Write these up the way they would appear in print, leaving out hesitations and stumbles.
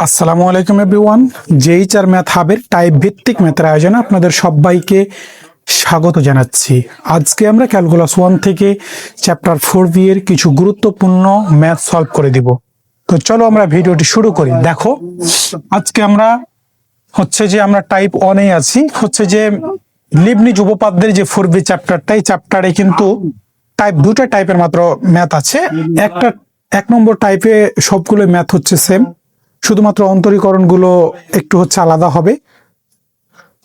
আসসালামু আলাইকুম everyone. জেইচআর math হাবের type ভিত্তিক ম্যাথের আয়োজনে আপনাদের সবাইকে স্বাগত জানাচ্ছি। আজকে আমরা ক্যালকুলাস 1 থেকে চ্যাপ্টার 4B এর কিছু গুরুত্বপূর্ণ ম্যাথ সলভ করে দিব। তো চলো আমরা ভিডিওটি শুরু করি। দেখো, আজকে আমরা আমরা টাইপ 1 এ আছি। লিবনিজ উপপাদ্যের যে 4B চ্যাপ্টারটা, এই চ্যাপ্টারে কিন্তু দুটো টাইপের মাত্র ম্যাথ আছে। এক নম্বর টাইপে সবগুলো ম্যাথ হচ্ছে সেম, শুধুমাত্র অন্তরীকরণগুলো একটু আলাদা হবে।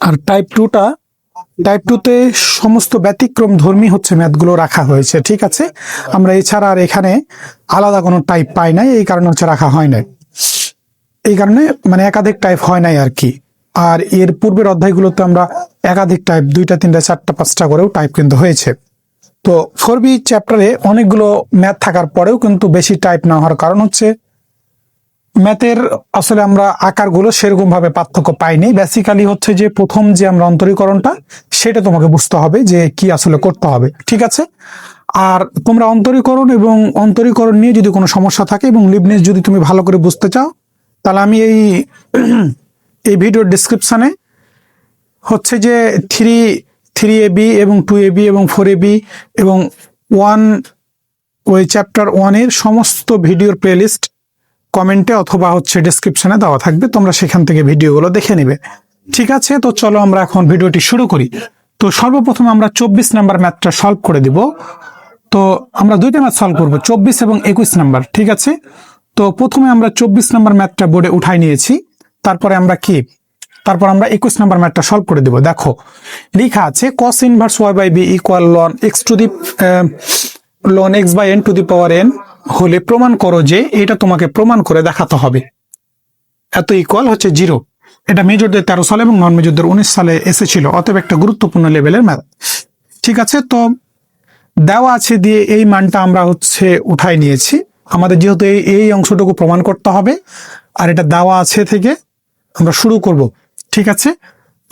আর টাইপ টুতে সমস্ত ব্যতিক্রম ধর্মী ম্যাথগুলো রাখা হয়েছে। ঠিক আছে, আমরা এছাড়া আর এখানে আলাদা কোনো টাইপ পাই নাই, এই কারণে রাখা হয় নাই। এই কারণে একাধিক টাইপ হয় নাই আর কি। আর এর পূর্বের অধ্যায়গুলোতে আমরা একাধিক টাইপ 2টা 3টা 4টা 5টা করেও টাইপ কিন্তু হয়েছে। তো 4B চ্যাপ্টারে অনেকগুলো ম্যাথ থাকার পরেও কিন্তু বেশি টাইপ না হওয়ার কারণ ম্যাথের আসলে আমরা আকারগুলো সেরকম ভাবে পার্থক্য পাইনি। বেসিক্যালি যে প্রথম যে আমরা অন্তরীকরণটা, সেটা তোমাকে বুঝতে হবে যে কি আসলে করতে হবে। ঠিক আছে, আর তোমরা অন্তরীকরণ নিয়ে যদি কোনো সমস্যা থাকে এবং লিবনিজ যদি তুমি ভালো করে বুঝতে চাও, তাহলে আমি এই ভিডিওর ডিসক্রিপশনে থ্রি এবি এবং 2AB এবং 4AB এবং ওই চ্যাপ্টার 1 এর সমস্ত ভিডিওর প্লেলিস্ট কমেন্টে অথবা ডেসক্রিপশনে দেওয়া থাকবে, তোমরা সেখান থেকে ভিডিওগুলো দেখে নেবে। ঠিক আছে, তো চলো আমরা এখন ভিডিওটি শুরু করি। তো সর্বপ্রথম আমরা 24 নাম্বার ম্যাথটা সলভ করে দিব। তো আমরা দুইটা ম্যাথ সলভ করব, 24 এবং 21 নাম্বার। ঠিক আছে, তো প্রথমে আমরা 24 নাম্বার ম্যাথটা বোর্ডে উঠাই নিয়েছি। তারপর আমরা 21 নাম্বার ম্যাথটা সলভ করে দিব। দেখো, লেখা আছে cos inverse y by B equal ln x by n to the power n হলে প্রমাণ করো যে, এটা তোমাকে প্রমাণ করে দেখাতে হবে এত ইকুয়াল 0। এটা মেজরদের 13 সালে এবং নন মেজরদের 19 সালে এসেছিল, অতএব একটা গুরুত্বপূর্ণ লেভেলের ম্যাথ। ঠিক আছে, তো দেওয়া আছে দিয়ে এই মানটা আমরা উঠাই নিয়েছি। আমাদের যেহেতু এই অংশটুকু প্রমাণ করতে হবে, আর এটা দেওয়া আছে থেকে আমরা শুরু করব। ঠিক আছে,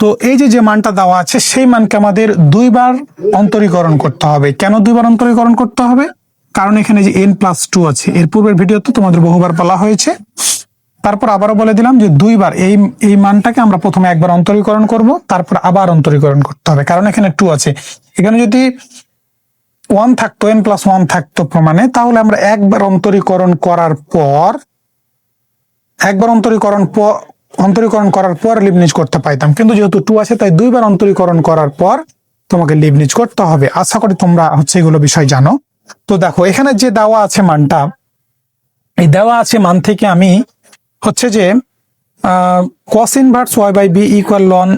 তো এই যে মানটা দেওয়া আছে, সেই মানকে আমাদের দুইবার অন্তরীকরণ করতে হবে। কেন দুইবার অন্তরীকরণ করতে হবে? কারণ এখানে যে n+2 আছে, এর পূর্বের ভিডিওতে তোমাদের বহুবার বলা হয়েছে। তারপর আবারও বলে দিলাম যে দুইবার এই মানটাকে আমরা প্রথমে একবার অন্তরীকরণ করব, তারপর আবার অন্তরীকরণ করতে হবে। কারণ এখানে 2 আছে। এখানে যদি 1 থাকতো, n+1 থাকতো প্রমাণে, তাহলে আমরা একবার অন্তরীকরণ করার পর লিবনিজ করতে পাইতাম। কিন্তু যেহেতু 2 আছে, তাই দুইবার অন্তরীকরণ করার পর তোমাকে লিবনিজ করতে হবে। আশা করি তোমরা এগুলো বিষয় জানো। তো দেখো, এখানে যে দেওয়া আছে মানটা, এই দেওয়া আছে মান থেকে আমি cos inverse y by B equal ln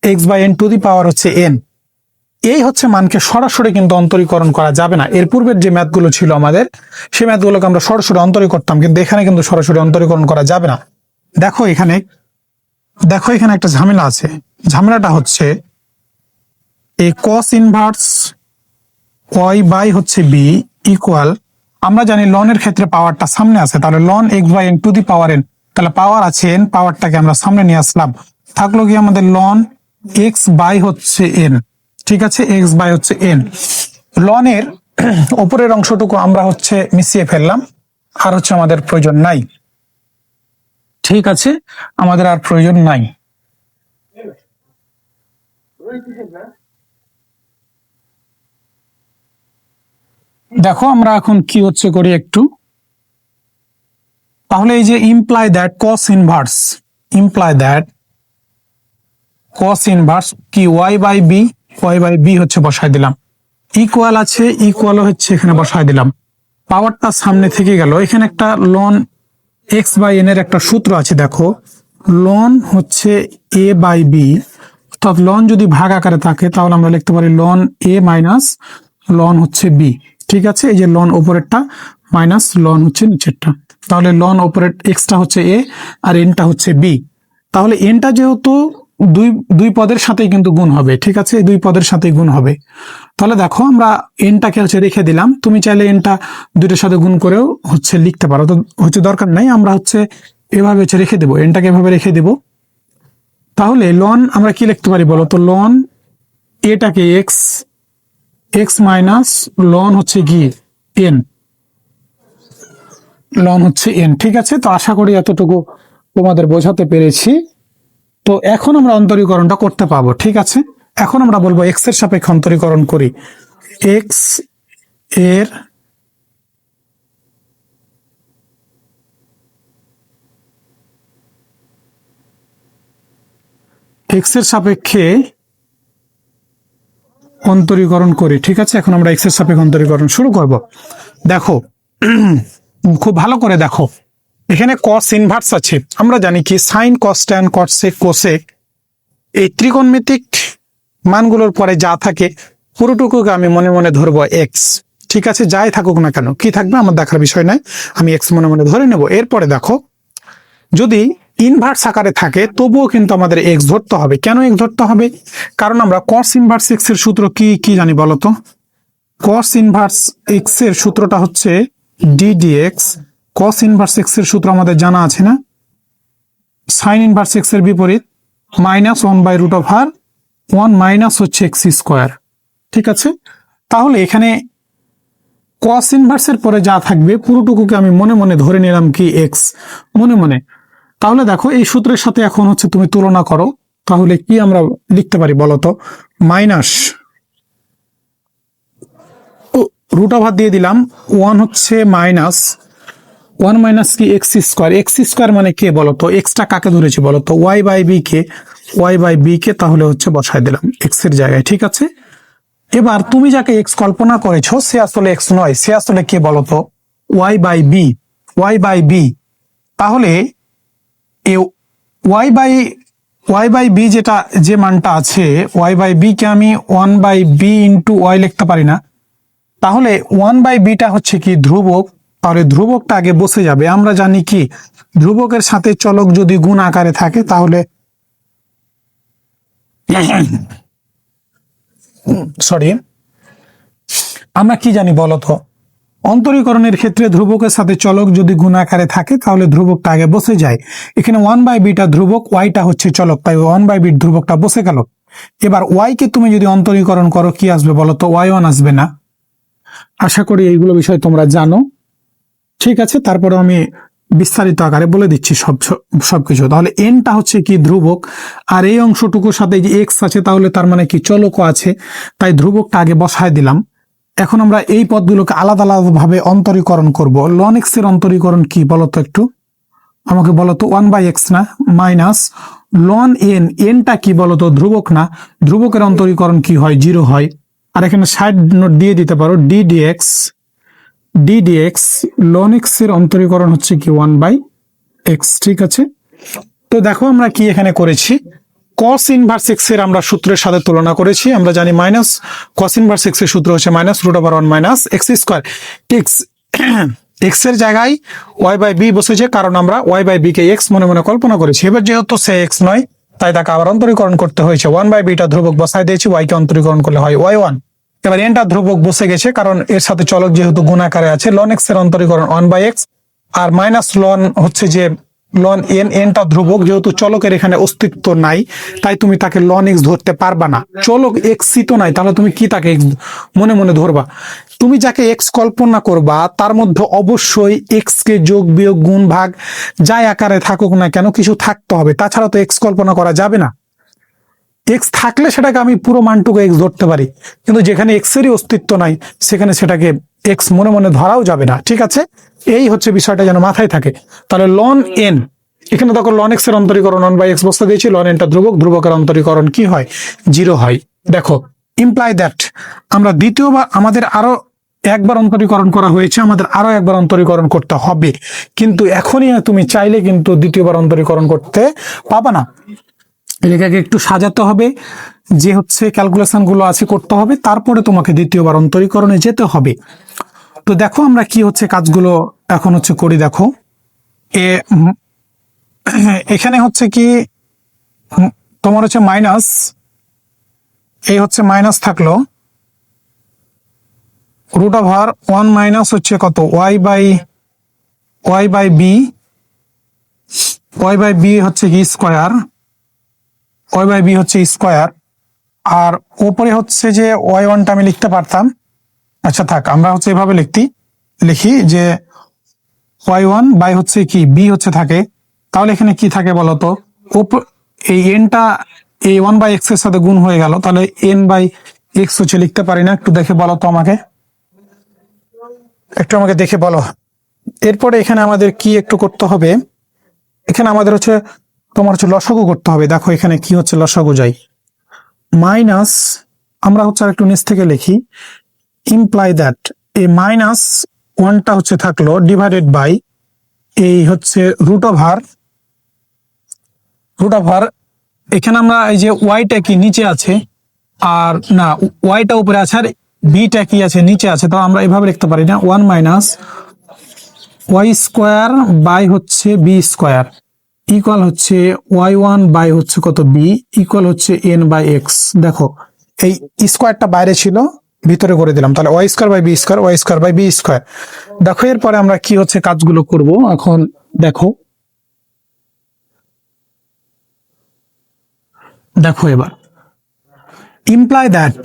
x by n to the power n, এই মানকে সরাসরি কিন্তু অন্তরীকরণ করা যাবে না। এর পূর্বের যে ম্যাথগুলো ছিল আমাদের, সেই ম্যাথগুলোকে আমরা সরাসরি অন্তরীকরণ করতাম, কিন্তু এখানে কিন্তু সরাসরি অন্তরীকরণ করা যাবে না। দেখো এখানে একটা ঝামেলা আছে। ঝামেলাটা এই cos inverse y by B equal, আমরা জানি ln এর ক্ষেত্রে পাওয়ারটা সামনে আছে, তাহলে ln x by n to the power n, তাহলে পাওয়ার আছে n, পাওয়ারটাকে আমরা সামনে নিয়ে আসলাম। থাকলো কি আমাদের ln x বাই n। ঠিক আছে, x বাই n। ln এর উপরের অংশটুকু আমরা মিশিয়ে ফেললাম, আর আমাদের প্রয়োজন নাই। ঠিক আছে, আমাদের আর প্রয়োজন নাই। দেখো আমরা এখন কি করি একটু। তাহলে এই যে ইমপ্লাই দ্যাট cos ইনভার্স কি y বাই বি বসায় দিলাম। ইকুয়াল আছে, ইকুয়ালও এখানে বসায় দিলাম। পাওয়ারটা সামনে থেকে গেল। এখানে একটা ln x বাই n এর একটা সূত্র আছে। দেখো, ln a বাই বি, অর্থাৎ ln যদি ভাগ আকারে থাকে, তাহলে আমরা লিখতে পারি ln a minus ln B. ঠিক আছে, এই যে ln উপরেরটা মাইনাস ln নিচেরটা, তাহলে ln উপরের এক্সটা a আর এনটা বি। তাহলে এনটা যেহেতু দুই পদের সাথেই কিন্তু গুণ হবে। ঠিক আছে, দুই পদের সাথেই গুণ হবে। তাহলে দেখো, আমরা এনটাকে রেখে দিলাম। তুমি চাইলে এনটা দুইটার সাথে গুণ করেও লিখতে পারো, তো দরকার নাই। আমরা এভাবে রেখে দেবো, এনটাকে এভাবে রেখে দেব। তাহলে ln আমরা কি লিখতে পারি বলো তো? ln এটাকে x মাইনাস ln কি n, ln n। ঠিক আছে, তো আশা করি এতটুকু তোমাদের বোঝাতে পেরেছি। তো এখন আমরা অন্তরীকরণটা করতে পাবো, ঠিক আছে। এখন আমরা বলবো এক্স এর সাপেক্ষে অন্তরীকরণ করি। এক্স এর সাপেক্ষে অন্তরীকরণ করি, ঠিক আছে। এখন আমরা এক্স এর সাপেক্ষে অন্তরীকরণ শুরু করব। দেখো খুব ভালো করে দেখো, এখানে কস ইনভার্স আছে। আমরা জানি কি sine cos tan cot sec cosec, এই ত্রিকোণমিতিক মানগুলোর পরে যা থাকে পুরোটুকুকে আমি মনে মনে ধরবো এক্স, ঠিক আছে। যাই থাকুক না কেন, কি থাকবে আমার দেখার বিষয় নাই, আমি এক্স মনে মনে ধরে নেব। এরপরে দেখো, যদি ইনভার্স আকারে থাকে তবুও কিন্তু আমাদের এক্স ধরতে হবে। কেন এক্স ধরতে হবে? কারণ আমরা কস ইনভার্স এক্স এর সূত্র কি কি জানি বলতো? কস ইনভার্স এক্স এর সূত্রটা হচ্ছে D dx. Cos inverse x এর সূত্র আমাদের জানা আছে না? সাইন ইনভার্স এক্স এর বিপরীত -1/√1 মাইনাস হচ্ছে এক্স স্কোয়ার, ঠিক আছে। তাহলে এখানে কস ইনভার্সের পরে যা থাকবে পুরোটুকুকে আমি মনে মনে ধরে নিলাম কি এক্স, মনে মনে। তাহলে দেখো এই সূত্রের সাথে এখন হচ্ছে তুমি তুলনা করো, তাহলে কি আমরা লিখতে পারি বলতো? মাইনাস √, দিয়ে দিলাম 1 হচ্ছে -1 মাইনাস কি এক্স স্কোয়ার। এক্স স্কোয়ার মানে কে বলতো? এক্সটা কাকে ধরেছি বলতো? y/b কে, y/b কে তাহলে হচ্ছে বসায় দিলাম এক্স এর জায়গায়, ঠিক আছে। এবার তুমি যাকে এক্স কল্পনা করেছো সে আসলে এক্স নয়, সে আসলে কে বলতো? y/b, y/b। তাহলে y/b যেটা যে মানটা আছে, y/b কে আমি 1/b ইন্টু y লিখতে পারি না? তাহলে 1/bটা হচ্ছে কি ধ্রুবক, তাহলে ধ্রুবকটা আগে বসে যাবে। আমরা জানি কি ধ্রুবকের সাথে চলক যদি গুণ আকারে থাকে তাহলে সরি, আমরা কি জানি বলতো? অন্তরীকরণের ক্ষেত্রে ধ্রুবকের সাথে চলক যদি গুণ আকারে থাকে তাহলে ধ্রুবকটা আগে বসে যায়। এখানে 1/bটা ধ্রুবক, ওয়াইটা হচ্ছে চলক, তাই 1/b ধ্রুবকটা বসে গেল। এবার ওয়াই কে তুমি যদি অন্তরীকরণ করো কি আসবে বলতো? y1 আসবে না? আশা করি এইগুলো বিষয় তোমরা জানো, ঠিক আছে। তারপরে আমি বিস্তারিত আকারে বলে দিচ্ছি সবকিছু। তাহলে এনটা হচ্ছে কি ধ্রুবক, আর এই অংশটুকুর সাথে যে এক্স আছে তাহলে তার মানে কি চলকও আছে, তাই ধ্রুবকটা আগে বসায় দিলাম। এখন আমরা এই পদগুলোকে আলাদা আলাদা ভাবে অন্তরীকরণ করব। লন এক্স এর অন্তরীকরণ কি বলতো? একটু আমাকে বলতো 1/x না, মাইনাস লন এন, এনটা কি বলতো? ধ্রুবক না, ধ্রুবকের অন্তরীকরণ কি হয়? 0 হয়। আর এখানে সাইড নোট দিয়ে দিতে পারো ddx, লন এক্স এর অন্তরীকরণ হচ্ছে কি 1/x, ঠিক আছে। তো দেখো আমরা কি এখানে করেছি, কস ইনভার্স এক্স এর আমরা সূত্রের সাথে তুলনা করেছি। আমরা জানি মাইনাস কস ইনভার্স এক্স এর সূত্র হচ্ছে -√1 মাইনাস এক্স স্কোয়ার। এক্স এর জায়গায় y/b বসেছে, কারণ আমরা y/b কে এক্স মনে মনে কল্পনা করেছি। এবার যেহেতু সে এক্স নয় তাই তাকে আবার অন্তরীকরণ করতে হয়েছে। 1/bটা ধ্রুবক বসায় দিয়েছি, y কে অন্তরীকরণ করলে হয় y1। এবার এনটা ধ্রুবক বসে গেছে কারণ এর সাথে চলক যেহেতু গুণ আকারে আছে। লন এক্স এর অন্তরীকরণ 1/x, আর মাইনাস লন হচ্ছে যে লন এন, এনটা ধ্রুবক, যেহেতু চলকের এখানে অস্তিত্ব নাই তাই তুমি তাকে লন এক্স ধরতে পারবা না। চলক এক্সই তো নাই, তাহলে তুমি কি তাকে এক্স মনে মনে ধরবা? তুমি যাকে এক্স কল্পনা করবা তার মধ্যে অবশ্যই এক্স কে যোগ বিয়োগ গুণ ভাগ যাই আকারে থাকুক না কেন কিছু থাকতে হবে, তাছাড়া তো এক্স কল্পনা করা যাবে না। এক্স থাকলে সেটাকে আমি পুরো মানটুকু এক্স ধরতে পারি, কিন্তু যেখানে এক্স এরই অস্তিত্ব নাই সেখানে সেটাকে এক্স মনে মনে ধরাও যাবে না, ঠিক আছে। এই হচ্ছে বিষয়টা যেন মাথায় থাকে। তাহলে লন এন, এখানে দেখো লন এক্স এর অন্তরীকরণ 1/x বসতে দিয়েছি, লন এনটা ধ্রুবক, ধ্রুবকের অন্তরীকরণ কি হয়? 0 হয়। দেখো ইমপ্লাই দ্যাট আমরা দ্বিতীয়বার আমাদের আরো একবার অন্তরীকরণ করা হয়েছে, আমাদের আরো একবার অন্তরীকরণ করতে হবে, কিন্তু এখনই তুমি চাইলে কিন্তু দ্বিতীয়বার অন্তরীকরণ করতে পাবা না। এটাকে একটু সাজাতে হবে, যে হচ্ছে ক্যালকুলেশন গুলো আছে করতে হবে, তারপরে তোমাকে দ্বিতীয়বার অন্তরীকরণে যেতে হবে। তো দেখো আমরা কি হচ্ছে কাজগুলো এখন হচ্ছে করি। দেখো এখানে হচ্ছে কি তোমার হচ্ছে মাইনাস, এই হচ্ছে মাইনাস থাকলো √1 মাইনাস হচ্ছে কত y/b হচ্ছে কি স্কোয়ার, y/b হচ্ছে স্কোয়ার, আর ওপরে হচ্ছে যে y1টা আমি লিখতে পারতাম। আচ্ছা থাক, আমরা হচ্ছে এভাবে লিখি যে y1 বাই হচ্ছে কি b হচ্ছে থাকে তাহলে এখানে কি থাকে বলতো, এই এনটা এই 1/x এর সাথে গুণ হয়ে গেল, তাহলে n/x হচ্ছে লিখতে পারি না? একটু দেখে বলো তো আমাকে, একটু আমাকে দেখে বলো। এরপরে এখানে আমাদের কি একটু করতে হবে, এখানে আমাদের হচ্ছে তোমার হচ্ছে লসাগু করতে হবে। দেখো এখানে কি হচ্ছে, লসাগু যাই মাইনাস, আমরা হচ্ছে আর একটু নিচ থেকে লিখি, ইমপ্লাই দ্যাট এই -1টা হচ্ছে থাকলো ডিভাইডেড বাই এই হচ্ছে রুট ওভার এখানে আমরা এই যে ওয়াইটা কি নিচে আছে, আর না ওয়াইটা উপরে আছে আর বিটা কি আছে নিচে আছে, তো আমরা এভাবে লিখতে পারি না, 1 - y² বাই হচ্ছে b² ইকুয়াল হচ্ছে y1 বাই হচ্ছে কত b ইকুয়াল হচ্ছে n/x। দেখো এই স্কোয়ারটা বাইরে ছিল, ভিতরে করে দিলাম, তাহলে y² বাই b²। দেখো এরপরে আমরা কি হচ্ছে কাজগুলো করব এখন। দেখো দেখো এবার ইমপ্লাই দ্যাট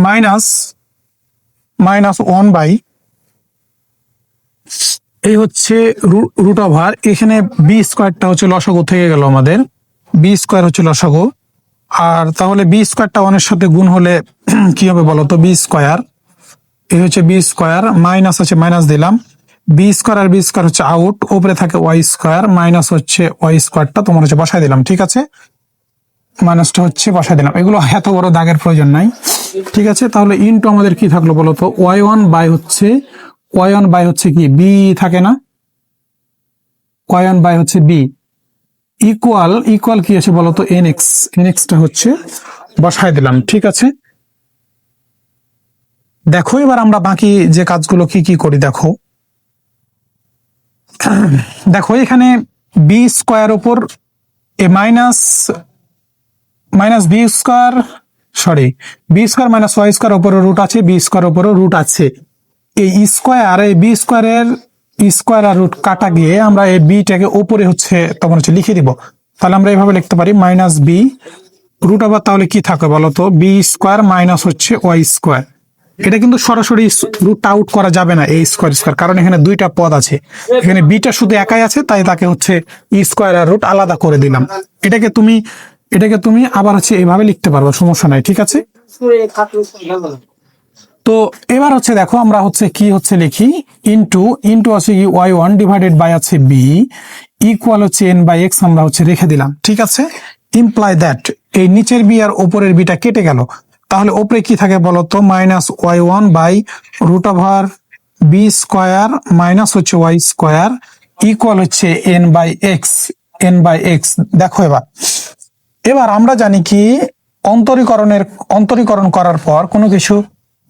-1 বাই এই হচ্ছে রুট ওভার, এখানে b²টা হচ্ছে লসাগু থেকে গেল, আমাদের b² হচ্ছে লসাগু। আর তাহলে b²টা 1 সাথে গুণ হলে কি হবে বলতো, b², এই হচ্ছে b², মাইনাস আছে মাইনাস দিলাম, b² আর b² হচ্ছে আউট, উপরে থাকে y² মাইনাস হচ্ছে y²টা তোমার হচ্ছে বসাই দিলাম, ঠিক আছে, মাইনাসটা হচ্ছে বসাই দিলাম, এগুলো এত বড় দাগের প্রয়োজন নাই, ঠিক আছে। তাহলে ইনটু আমাদের কি থাকলো বলতো, y1 বাই হচ্ছে কি b থাকে না, y1 বাই হচ্ছে b ইকুয়াল কি আছে বলতো, nx টা হচ্ছে বসাই দিলাম, ঠিক আছে। দেখো এবার আমরা বাকি যে কাজগুলো কি করি, দেখো দেখো এখানে b² উপর এ মাইনাস b² মাইনাস y² উপরে রুট আছে, b² উপরে রুট আছে, এই b² এর স্কোয়ার আর রুট কাটা গিয়ে আমরা এই বিটাকে উপরে হচ্ছে তখন হচ্ছে লিখে দিব, তাহলে আমরা এইভাবে লিখতে পারি -b রুট ওভার, তাহলে কি থাকে বলতো, b² মাইনাস হচ্ছে y²। এটা কিন্তু সরাসরি রুট আউট করা যাবে না এই স্কোয়ার, কারণ এখানে দুইটা পদ আছে, এখানে বিটা শুধু একাই আছে, তাই তাকে হচ্ছে স্কোয়ার আর রুট আলাদা করে দিলাম। এটাকে তুমি আবার হচ্ছে এইভাবে লিখতে পারবো, সমস্যা নাই, ঠিক আছে। তো এবার হচ্ছে দেখো আমরা হচ্ছে কি হচ্ছে লিখি, ইন্টু আছে কি y1 ডিভাইডেড বাই আছে b ইকুয়াল হচ্ছে n/x আমরা হচ্ছে রেখে দিলাম, ঠিক আছে। ইমপ্লাই দ্যাট এই নিচের বি আর উপরের বিটা কেটে গেল, তাহলে উপরে কি থাকে বলতো, -y1 by root over b² minus হচ্ছে y² ইকুয়াল হচ্ছে n/x। দেখো এবার আমরা জানি কি অন্তরীকরণ করার পর কোনো কিছু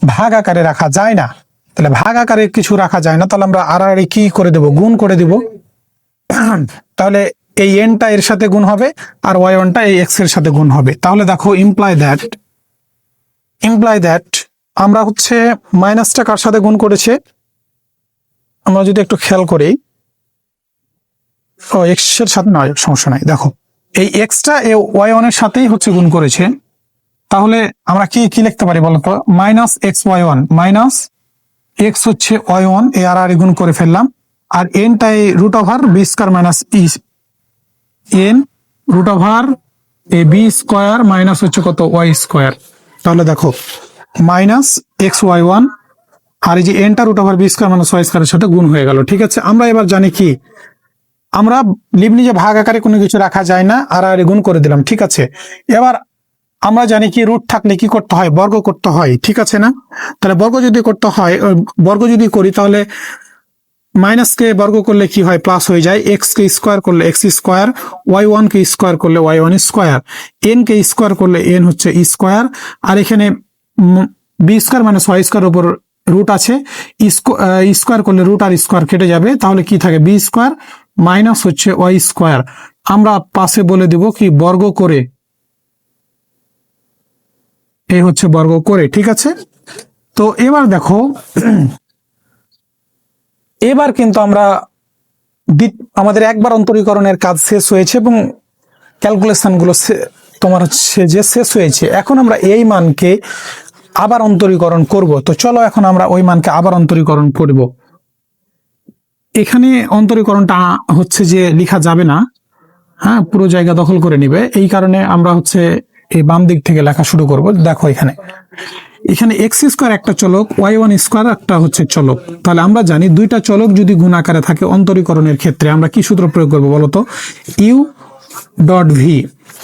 ভাগ আকারে রাখা যায় না, তাহলে ভাগ আকারে কিছু রাখা যায় না, তাহলে আমরা আড়াআড়ি কি করে দেব, গুণ করে দিব। তাহলে এই এনটা এর সাথে গুণ হবে আর y1টা এই x এর সাথে গুণ হবে, তাহলে দেখো ইমপ্লাই দ্যাট আমরা হচ্ছে মাইনাসটা কার সাথে গুণ করেছে, আমরা যদি একটু খেয়াল করি, x এর সাথে নয়, সমস্যা নাই, দেখো এই xটা এই y1 এর সাথেই হচ্ছে গুণ করেছে, তাহলে আমরা কি লিখতে পারি বলতো, -xy1 মাইনাস x হচ্ছে y1 এ আর গুণ করে ফেললাম, আর nটা এই root over b² minus n root over a b² minus হচ্ছে কত y², তাহলে দেখো -xy1 আর এই যে nটা রুট-ওভার b² মাইনাস y² এর সাথে গুণ হয়ে গেল, ঠিক আছে। আমরা এবার জানি কি, আমরা লিখনি যে ভাগ আকারে কোনো কিছু রাখা যায় না, আর গুণ করে দিলাম, ঠিক আছে। এবার আমরা জানি কি রুট থাকলে কি করতে হয়, বর্গ করতে হয়, ঠিক আছে না। তাহলে বর্গ যদি করতে হয়, বর্গ যদি করি তাহলে মাইনাসকে বর্গ করলে কি হয়, প্লাস হয়ে যায়, x কে স্কোয়ার করলে x², y1 কে স্কোয়ার করলে y1², n কে স্কোয়ার করলে n হচ্ছে স্কোয়ার, আর এখানে b² মাইনাস y² উপর রুট আছে, স্কোয়ার করলে রুট আর স্কোয়ার কেটে যাবে, তাহলে কি থাকে b² মাইনাস হচ্ছে y², আমরা পাশে বলে দিব কি বর্গ করে, এই হচ্ছে বর্গ করে, ঠিক আছে। তো এবার দেখো এবার কিন্তু আমাদের একবার অন্তরীকরণের কাজ শেষ হয়েছে এবং ক্যালকুলেশন গুলো তোমার হচ্ছে যে শেষ হয়েছে, এখন আমরা এই মানকে আবার অন্তরীকরণ করব। তো চলো এখন আমরা ওই মানকে আবার অন্তরীকরণ করব। এখানে অন্তরীকরণটা হচ্ছে যে লেখা যাবে না, হ্যাঁ, পুরো জায়গা দখল করে নিবে। এই কারণে আমরা হচ্ছে এই বাম দিক থেকে লেখা শুরু করব। দেখো এখানে এখানে এক্স স্কোয়ার একটা চলক, ওয়াই ওয়ান স্কোয়ার একটা হচ্ছে চলক। তাহলে আমরা জানি দুইটা চলক যদি গুণ আকারে থাকে অন্তরীকরণের ক্ষেত্রে আমরা কি সূত্র প্রয়োগ করবো বলতো? U dot V.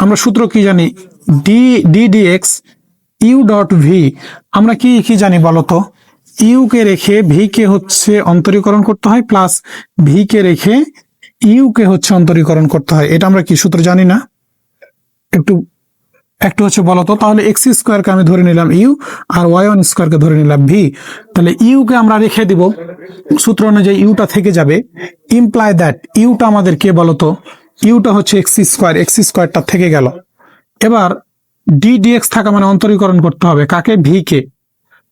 আমরা সূত্র কি জানি? D D D X U dot V. আমরা কি কি জানি বলতো? ইউ কে রেখে ভি কে হচ্ছে অন্তরীকরণ করতে হয়, প্লাস ভি কে রেখে ইউ কে হচ্ছে অন্তরীকরণ করতে হয়। এটা আমরা কি সূত্র জানি না? একটু একটু হচ্ছে বলতো। তাহলে এক্স স্কোয়ারকে আমি ধরে নিলাম ইউ, আর ওয়াই ওয়ান স্কোয়ারকে ধরে নিলাম ভি। তাহলে ইউ কে আমরা রেখে দিব, সূত্র অনুযায়ী ইউটা থেকে যাবে। ইমপ্লাই দ্যাট ইউটা আমাদের কে বলতো? ইউটা হচ্ছে এক্স স্কোয়ার, এক্স স্কোয়ারটা থেকে গেল। এবার ডি ডিএক্স থাকা মানে অন্তরীকরণ করতে হবে কাকে? ভি কে।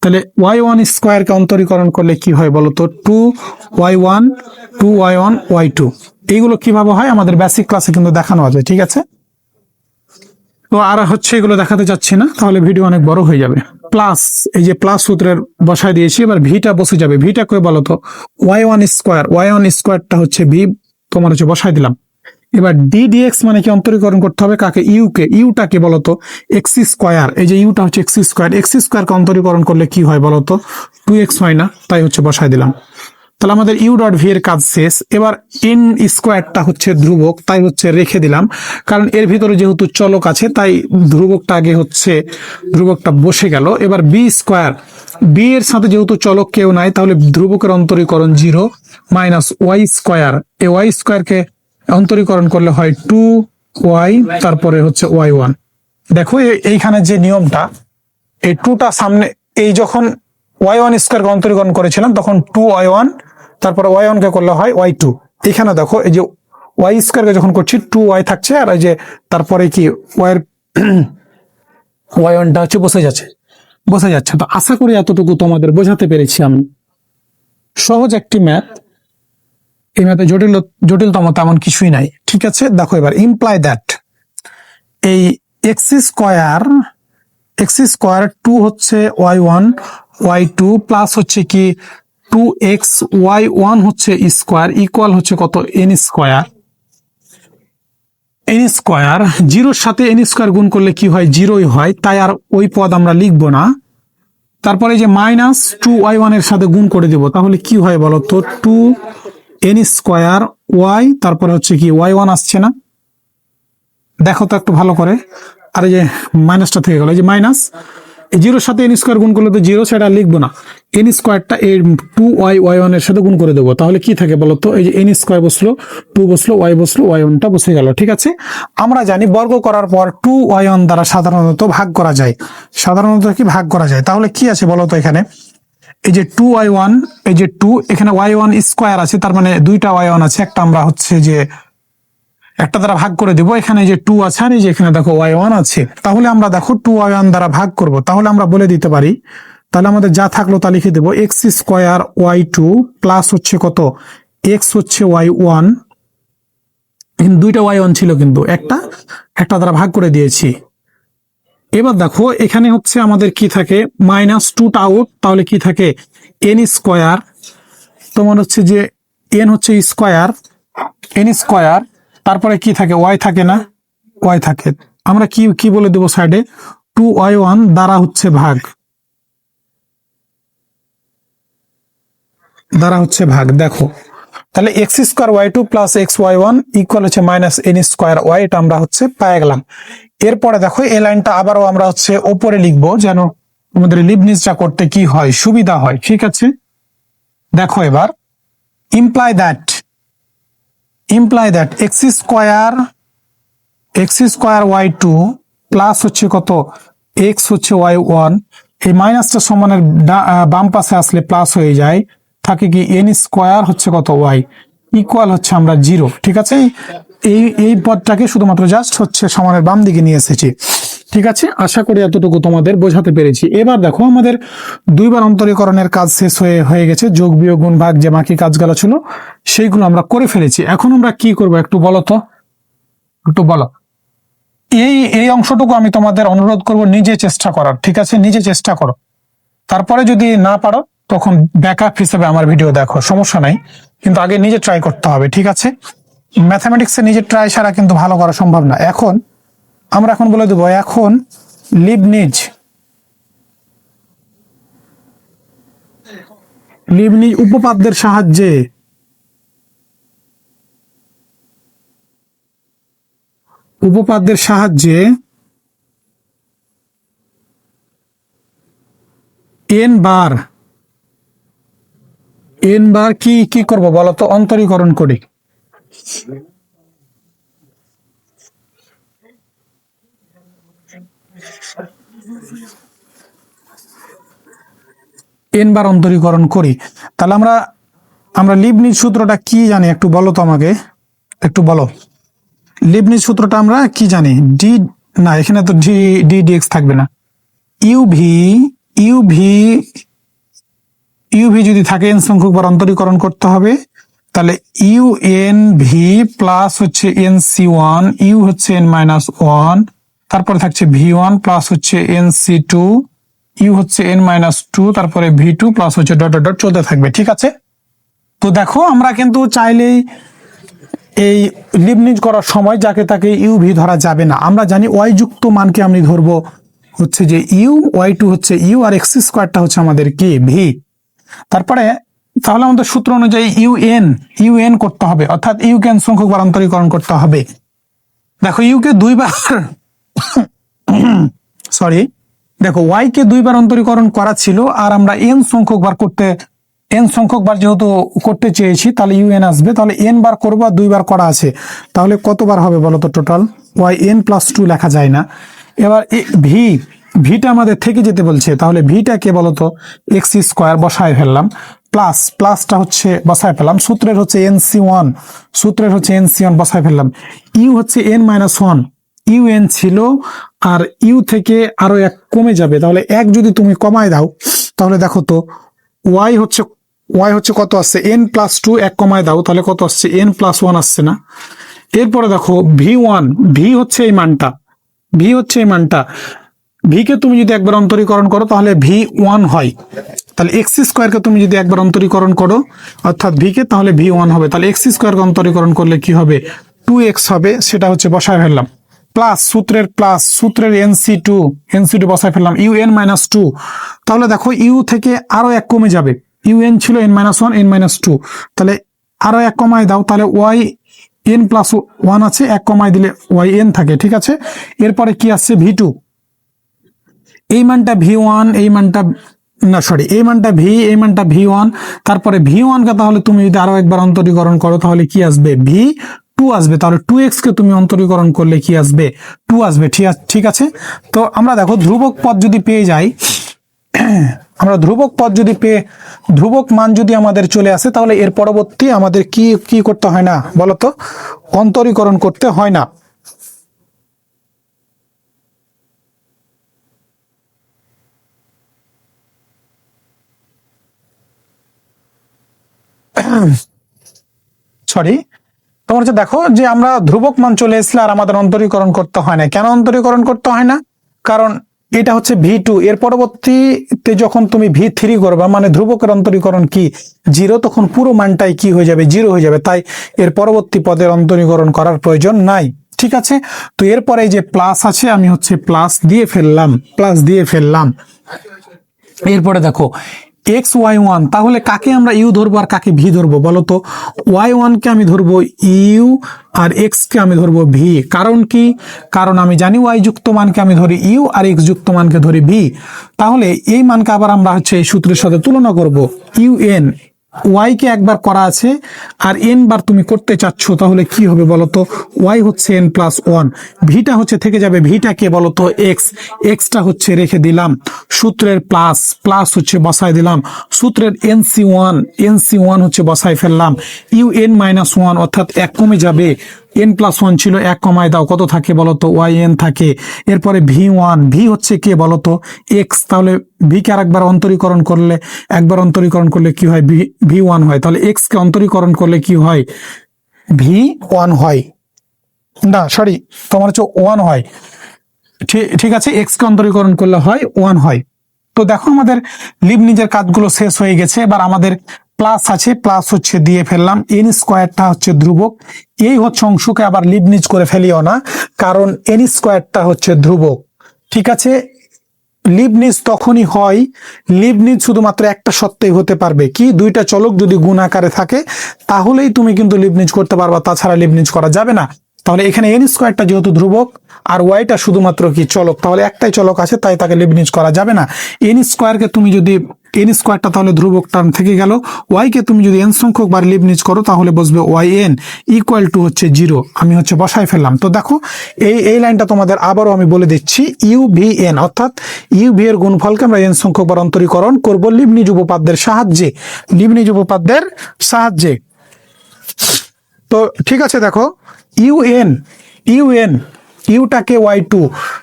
তাহলে ওয়াই ওয়ান স্কোয়ারকে অন্তরীকরণ করলে কি হয় বলতো? Two y one y two. এইগুলো কিভাবে হয় আমাদের বেসিক ক্লাসে কিন্তু দেখানো আছে, ঠিক আছে? তো আর হচ্ছে এগুলো দেখাতে যাচ্ছি না, তাহলে ভিডিও অনেক বড় হয়ে যাবে। প্লাস এই যে প্লাস সূত্রের বসায় দিয়েছি, এবার ভিটা বসে যাবে। ভিটা কই বলতো? ওয়াই ওয়ান স্কোয়ারটা হচ্ছে ভি, তোমার হচ্ছে বসায় দিলাম। এবার ডি ডিএক্স মানে কি অন্তরীকরণ করতে হবে কাকে? ইউ কে। ইউটাকে বলতো এক্স স্কোয়ার। এই যে ইউটা হচ্ছে এক্স স্কোয়ারকে অন্তরীকরণ করলে কি হয় বলতো? 2x হয় না? তাই হচ্ছে বসায় দিলাম। তাহলে আমাদের ইউ ডট ভি এর কাজ শেষ। এবার এন স্কোয়ারটা হচ্ছে ধ্রুবক, তাই হচ্ছে রেখে দিলাম, কারণ এর ভিতরে যেহেতু চলক আছে তাই ধ্রুবকটা আগে হচ্ছে ধ্রুবকটা বসে গেল। এবার বি স্কোয়ার, বি এর সাথে যেহেতু চলক কেউ নাই তাহলে ধ্রুবকের অন্তরীকরণ 0 মাইনাস ওয়াই স্কোয়ার। এই ওয়াই স্কোয়ারকে অন্তরীকরণ করলে হয় 2y, তারপরে হচ্ছে ওয়াই ওয়ান। দেখো এইখানে যে নিয়মটা, এই টুটা সামনে, এই যখন ওয়াই ওয়ান স্কোয়ারকে অন্তরীকরণ করেছিলাম তখন 2y1, তারপরে ওয়াই ওয়ান কে করলে হয় ওয়াই টু। এখানে দেখো এই যে ওয়াই স্কোয়ারকে যখন করছি 2y থাকছে, আর এই যে তারপরে কি ওয়াই ওয়ানটা হচ্ছে বসে যাচ্ছে। তো আশা করি এতটুকু তোমাদের বোঝাতে পেরেছি আমি। সহজ একটি ম্যাথ, এই ম্যাথে জটিলতম তেমন কিছুই নাই, ঠিক আছে? দেখো এবার ইমপ্লাই দ্যাট এই এক্স স্কোয়ার 2 হচ্ছে y one y two plus হচ্ছে কি 2x ওয়াই ওয়ান হচ্ছে স্কোয়ার ইকুয়াল হচ্ছে কত? N square. জিরোর সাথে এন স্কোয়ার গুণ করলে কি হয়? 0ই হয়, তাই আর ওই পদ আমরা লিখবো না। তারপরে যে মাইনাস 2y1 এর সাথে গুণ করে দিব, তাহলে কি হয় বলতো? 2n স্কোয়ার ওয়াই, তারপরে হচ্ছে কি ওয়াই ওয়ান আসছে না? দেখো তো একটু ভালো করে। আর এই যে মাইনাসটা থেকে গেল, এই যে মাইনাস, এই জিরোর সাথে এন স্কোয়ার গুণ করলে তো 0, সেটা লিখবো না। এন স্কোয়ারটা এই 2y1 এর সাথে গুণ করে দেবো, তাহলে কি থাকে বলতো? এই যে এন স্কোয়ার বসলো, 2 বসলো, ওয়াই বসলো, ওয়াই1টা বসে গেল, ঠিক আছে? আমরা জানি বর্গ করার পর 2y1 দ্বারা সাধারণত ভাগ করা যায়। তাহলে কি আছে বলতো? এখানে এই যে 2y1, এই যে 2, এখানে y1 স্কোয়ার আছে, তার মানে দুইটা y1 আছে, একটা আমরা হচ্ছে যে একটা দ্বারা ভাগ করে দিব। এখানে যে 2 আছে, আর এই যে এখানে দেখো y1 আছে, তাহলে আমরা দেখো 2y1 দ্বারা ভাগ করব। তাহলে আমরা বলে দিতে পারি, তাহলে আমাদের যা থাকলো তা লিখে দেবো, x square y two plus হচ্ছে কত? এক্স হচ্ছে ওয়াই ওয়ান। দুইটা y1 ছিল কিন্তু একটা দ্বারা ভাগ করে দিয়েছি। এবার দেখো এখানে হচ্ছে আমাদের কি থাকে? মাইনাস 2টা আউট, তাহলে কি থাকে? এন স্কোয়ার, তোমার হচ্ছে যে এন হচ্ছে স্কোয়ার, তারপরে কি থাকে? ওয়াই থাকে না? ওয়াই থাকে। আমরা কি কি বলে দেবো সাইডে? 2y1 দ্বারা হচ্ছে ভাগ, দেখো তাহলে x square y two plus x y one equal হচ্ছে মাইনাস এন স্কোয়ার ওয়াই। এটা আমরা হচ্ছে পেয়ে গেলাম। এরপরে দেখো এই লাইনটা আবারও আমরা হচ্ছে ওপরে লিখবো, যেন আমাদের লিবনিজটা করতে কি হয়? সুবিধা হয়, ঠিক আছে? দেখো এবার imply that x square y two plus হচ্ছে কত? এক্স হচ্ছে ওয়াই ওয়ান। এই মাইনাসটা সমানের বাম পাশে আসলে প্লাস হয়ে যায়, থাকে কি? এন স্কোয়ার হচ্ছে কত? ওয়াই ইকুয়াল হচ্ছে আমরা 0, ঠিক আছে? এই পদটাকে শুধুমাত্র জাস্ট হচ্ছে সমানের বাম দিকে নিয়ে এসেছি, ঠিক আছে? আশা করি এতটুকু তোমাদের বোঝাতে পেরেছি। এবার দেখো আমাদের দুইবার অন্তরীকরণের কাজ শেষ হয়ে গেছে। যোগ বিয়োগ গুণ ভাগ যে বাকি কাজগুলো ছিল সেইগুলো আমরা করে ফেলেছি। এখন আমরা কি করব একটু বলো তো, এই অংশটুকু আমি তোমাদের অনুরোধ করব নিজে চেষ্টা করার, ঠিক আছে? নিজে চেষ্টা করো, তারপরে যদি না পারো তখন ব্যাকআপ হিসেবে আমার ভিডিও দেখো, সমস্যা নাই। কিন্তু আগে নিজে ট্রাই করতে হবে, ঠিক আছে? ম্যাথামেটিক্সে নিজে ট্রাই ছাড়া কিন্তু ভালো করা সম্ভব না। আমরা এখন বলে দেবো, এখন লিবনিজ উপপাদ্যের সাহায্যে এন বার কি করব বলতো? অন্তরীকরণ করি। এন বার অন্তরীকরণ করি। তাহলে আমরা লিবনিজ সূত্রটা কি জানি একটু বলো তো আমাকে, একটু বলো। লিবনিজ সূত্রটা আমরা কি জানি? ডি, না এখানে তো ডিএক্স থাকবে না। ইউভি যদি থাকে এন সংখ্যক বার অন্তরীকরণ করতে হবে, তাহলে ইউ এন ভি প্লাস হচ্ছে এন সি ওয়ান, ইউ হচ্ছে এন মাইনাস ওয়ান, তারপরে থাকছে ভি ওয়ান প্লাস হচ্ছে এন সি টু, ইউ হচ্ছে এন মাইনাস টু, তারপরে ভি টু প্লাস হচ্ছে ডট ডট চলতে থাকবে, ঠিক আছে? তো দেখো আমরা কিন্তু চাইলেই এই লিবনিজ করার সময় যাকে তাকে ইউভি ধরা যাবে না। আমরা জানি ওয়াই যুক্ত মানকে আমি ধরবো হচ্ছে যে ইউ, ওয়াই টু হচ্ছে ইউ, আর এক্স স্কোয়ারটা হচ্ছে আমাদের কি? ভি। তারপরে তাহলে আমাদের সূত্র অনুযায়ী ইউএন করতে হবে, অর্থাৎ ইউকে এন সংখ্যক বার অন্তরীকরণ করতে হবে। দেখো ইউকে দুইবার সরি, দেখো ওয়াই কে দুইবার অন্তরীকরণ করা ছিল, আর আমরা এন সংখ্যক বার যেহেতু করতে চেয়েছি, তাহলে ইউএন আসবে। তাহলে এন বার করবো আর দুইবার করা আছে, তাহলে কতবার হবে বলো তো? Total y N plus two লেখা যায় না। এবার ভিটা আমাদের থেকে যেতে বলছে, তাহলে ভিটা কে বলতো? এক্স স্কোয়ার বসায় ফেললাম, প্লাসটা হচ্ছে বসায় ফেললাম, সূত্রের হচ্ছে এনসি ওয়ান বসায় ফেললাম, ইউ হচ্ছে N minus one, you N ছিল, আর ইউ থেকে আরো এক কমে যাবে, তাহলে এক যদি তুমি কমায় দাও, তাহলে দেখো তো ওয়াই হচ্ছে কত আসছে? এন প্লাস টু, এক কমায় দাও তাহলে কত আসছে? এন প্লাস ওয়ান আসছে না? এরপরে দেখো ভি হচ্ছে এই মানটা, ভি কে তুমি যদি একবার অন্তরীকরণ করো তাহলে ভি ওয়ান হয়। তাহলে এক্স স্কোয়ারকে তুমি যদি একবার অন্তরীকরণ করো অর্থাৎ ভি কে, তাহলে ভি ওয়ান হবে। তাহলে এক্স স্কোয়ারকে অন্তরীকরণ করলে কি হবে? 2x হবে, সেটা হচ্ছে বসায় ফেললাম, সূত্রের এনসি টু বসায় ফেললাম, ইউ এন মাইনাস টু। তাহলে দেখো ইউ থেকে আরো এক কমে যাবে, ইউ এন ছিল N minus one, N minus two, তাহলে আরো এক কমায় দাও, তাহলে ওয়াই এন প্লাস ওয়ান আছে, এক কমায় দিলে ওয়াই এন থাকে, ঠিক আছে? এরপরে কি আসছে? ভি টু, এই মানটা ভি ওয়ান, এই মানটা ভি ওয়ান, তারপরে ভি ওয়ানকে তাহলে তুমি যদি আরো একবার অন্তরীকরণ করো তাহলে কি আসবে? ভি টু আসবে। তাহলে 2x কে তুমি অন্তরীকরণ করলে কি আসবে? 2 আসবে, ঠিক আছে? তো আমরা দেখো ধ্রুবক পদ যদি পেয়ে যাই, আমরা ধ্রুবক মান যদি আমাদের চলে আসে, তাহলে এর পরবর্তী আমাদের কি করতে হয় না বলতো? অন্তরীকরণ করতে হয় না। সরি, তোমার হচ্ছে দেখো যে আমরা ধ্রুবক মান চলে এসলে আর আমাদের অন্তরীকরণ করতে হয় না। কেন অন্তরীকরণ করতে হয় না? কারণ এটা হচ্ছে ভি টু, এর পরবর্তীতে যখন তুমি ভি থ্রি করবা, মানে ধ্রুবকের অন্তরীকরণ কি? 0, তখন পুরো মানটাই কি হয়ে যাবে? 0 হয়ে যাবে। তাই এর পরবর্তী পদের অন্তরীকরণ করার প্রয়োজন নাই, ঠিক আছে? তো এরপরে যে প্লাস আছে, আমি হচ্ছে প্লাস দিয়ে ফেললাম। এরপরে দেখো এক্স ওয়াই ওয়ান, তাহলে কাকে আমরা ইউ ধরবো আর কাকে ভি ধরবো বলতো? ওয়াই ওয়ান কে আমি ধরবো ইউ, আর এক্স কে আমি ধরবো ভি। কারণ কি? কারণ আমি জানি ওয়াই যুক্ত মানকে আমি ধরি ইউ, আর এক্স যুক্ত মানকে ধরি ভি। তাহলে এই মানকে আবার আমরা হচ্ছে এই সূত্রের সাথে তুলনা করব। ইউ এন, ওয়াই কে একবার করা আছে আর এন বার তুমি করতে চাচ্ছ, তাহলে কি হবে বলতো? ওয়াই হচ্ছে এন প্লাস ওয়ান, ভিটা হচ্ছে থেকে যাবে, ভিটা কে বলতো? এক্সটা হচ্ছে রেখে দিলাম, সূত্রের প্লাস হচ্ছে বসায় দিলাম, সূত্রের এনসি ওয়ান হচ্ছে বসায় ফেললাম, ইউ এন মাইনাস ওয়ান, অর্থাৎ এক কমে যাবে, এন প্লাস ওয়ান ছিল, এক কমায় দাও, কত থাকে বলতো? ওয়াই এন থাকে। এরপরে ভি হচ্ছে কে বলতো? এক্স। তাহলে ভি কে একবার অন্তরীকরণ করলে কি হয়? ভি ওয়ান হয়। তাহলে এক্স কে অন্তরীকরণ করলে কি হয়? ভি ওয়ান হয়, না সরি, তোমার হচ্ছে ওয়ান হয়, ঠিক আছে? এক্স কে অন্তরীকরণ করলে হয় ওয়ান হয়। তো দেখো আমাদের লিবনিজের কাজগুলো শেষ হয়ে গেছে। এবার আমাদের প্লাস আছে, প্লাস হচ্ছে দিয়ে ফেললাম, এন স্কোয়ারটা হচ্ছে ধ্রুবক। এই হচ্ছে অংশকে আবার লিবনিজ করে ফেলিও না, কারণ এন স্কোয়ারটা হচ্ছে ধ্রুবক। ঠিক আছে, লিবনিজ তখনই হয়, লিবনিজ শুধুমাত্র একটা সত্ত্বেই হতে পারবে, কি দুইটা চলক যদি গুণ আকারে থাকে তাহলেই তুমি কিন্তু লিবনিজ করতে পারবা, তাছাড়া লিবনিজ করা যাবে না। তাহলে এখানে এন স্কোয়ারটা যেহেতু ধ্রুবক আর ওয়াইটা শুধুমাত্র কি চলক, তাহলে একটাই চলক আছে, তাই তাকে লিবনিজ করা যাবে না। এন স্কোয়ারকে তুমি যদি, এন স্কোয়ারটা তাহলে ধ্রুবক টার্ম থেকে গেল, ওয়াইকে তুমি যদি এন সংখ্যক বার লিবনিজ করো তাহলে বসবে ওয়াই এন ইকুয়াল টু হচ্ছে 0। আমি হচ্ছে বসাই ফেললাম। তো দেখো এই লাইনটা তোমাদের আবারও আমি বলে দিচ্ছি, ইউ ভি এন অর্থাৎ ইউ ভি এর গুণফলকে আমরা এন সংখ্যক বার অন্তরীকরণ করব লিবনিজ উপপাদ্যের সাহায্যে, লিবনিজ উপপাদ্যের সাহায্যে। তো ঠিক আছে, দেখো ইউএন ইউটাকে ওয়াই টু,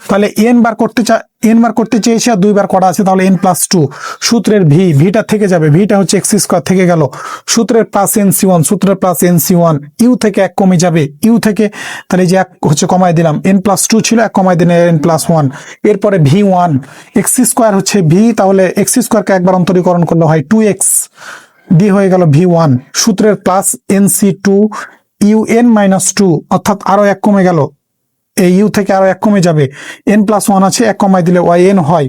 তাহলে এন বার করতে চেয়েছি আর দুইবার করা আছে, তাহলে এন প্লাস টু। সূত্রের ভিটা থেকে যাবে, ভিটা হচ্ছে এক্স স্কোয়ার থেকে গেল, সূত্রের প্লাস এন সি ওয়ান, সূত্রের plus N C one, U থেকে এক কমে যাবে, ইউ থেকে তাহলে যে এক হচ্ছে কমাই দিলাম, এন প্লাস টু ছিল এক কমাই দিলে এন প্লাস ওয়ান, এরপরে ভি ওয়ান, এক্স স্কোয়ার হচ্ছে ভি, তাহলে এক্স স্কোয়ারকে একবার অন্তরীকরণ করলে হয় 2x, ডি হয়ে গেল ভি ওয়ান, সূত্রের plus N C two, U N minus two, অর্থাৎ আরো এক কমে গেল, এই ইউ থেকে আরো এক কমে যাবে, এন প্লাস ওয়ান আছে, এক কমাই দিলে ওয়াই এন হয়।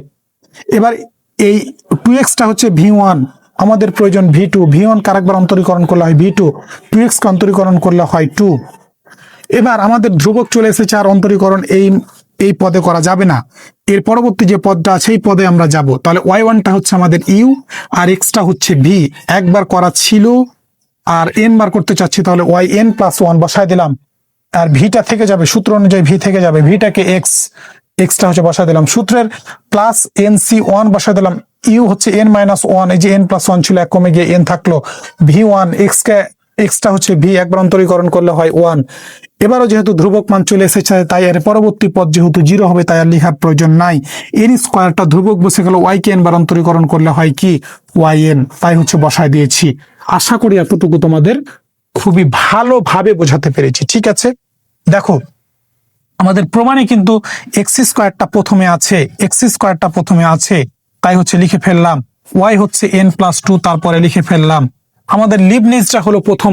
এবার এই 2x টা হচ্ছে ভি ওয়ান, আমাদের প্রয়োজন ভি টু, ভি ওয়ান কার একবার অন্তরীকরণ করলে হয় ভি টু, 2x কে অন্তরীকরণ করলে হয় 2। এবার আমাদের ধ্রুবক চলে এসেছে, আর অন্তরীকরণ এই পদে করা যাবে না, এর পরবর্তী যে পদটা আছে এই পদে আমরা যাব। তাহলে ওয়াই ওয়ানটা হচ্ছে আমাদের ইউ আর এক্সটা হচ্ছে ভি, একবার করা ছিল আর এন বার করতে চাচ্ছি, তাহলে ওয়াই এন প্লাস ওয়ান বসায় দিলাম, আর ভিটা থেকে যাবে, সূত্র অনুযায়ী ভি থেকে যাবে, ভিটাকে এক্সটা হচ্ছে বসায় দিলাম, সূত্রের প্লাস এন সি ওয়ান বসায় দিলাম, ইউ হচ্ছে এন মাইনাস ওয়ান, এই যে এন প্লাস ওয়ান ছিল এক কমে গিয়ে এন থাকলো, ভি ওয়ান এক্সটা হচ্ছে ভি, একবার অন্তরীকরণ করলে হয় 1। এবারও যেহেতু ধ্রুবক মান চলে এসেছে, তাই এর পরবর্তী পদ যেহেতু 0 হবে, তাই আর লেখার প্রয়োজন নাই। এন স্কোয়ারটা ধ্রুবক বসে গেল, ওয়াই কে এন বার অন্তরীকরণ করলে হয় কি ওয়াই এন, তাই হচ্ছে বসায় দিয়েছি। আশা করি এতটুকু তোমাদের খুবই ভালোভাবে বোঝাতে পেরেছি। ঠিক আছে, দেখো আমাদের প্রমাণে কিন্তু এক্স স্কোয়ারটা প্রথমে আছে, তাই হচ্ছে লিখে ফেললাম, ওয়াই হচ্ছে এন প্লাস টু, তারপরে লিখে ফেললাম। আমাদের লিবনিজটা হলো প্রথম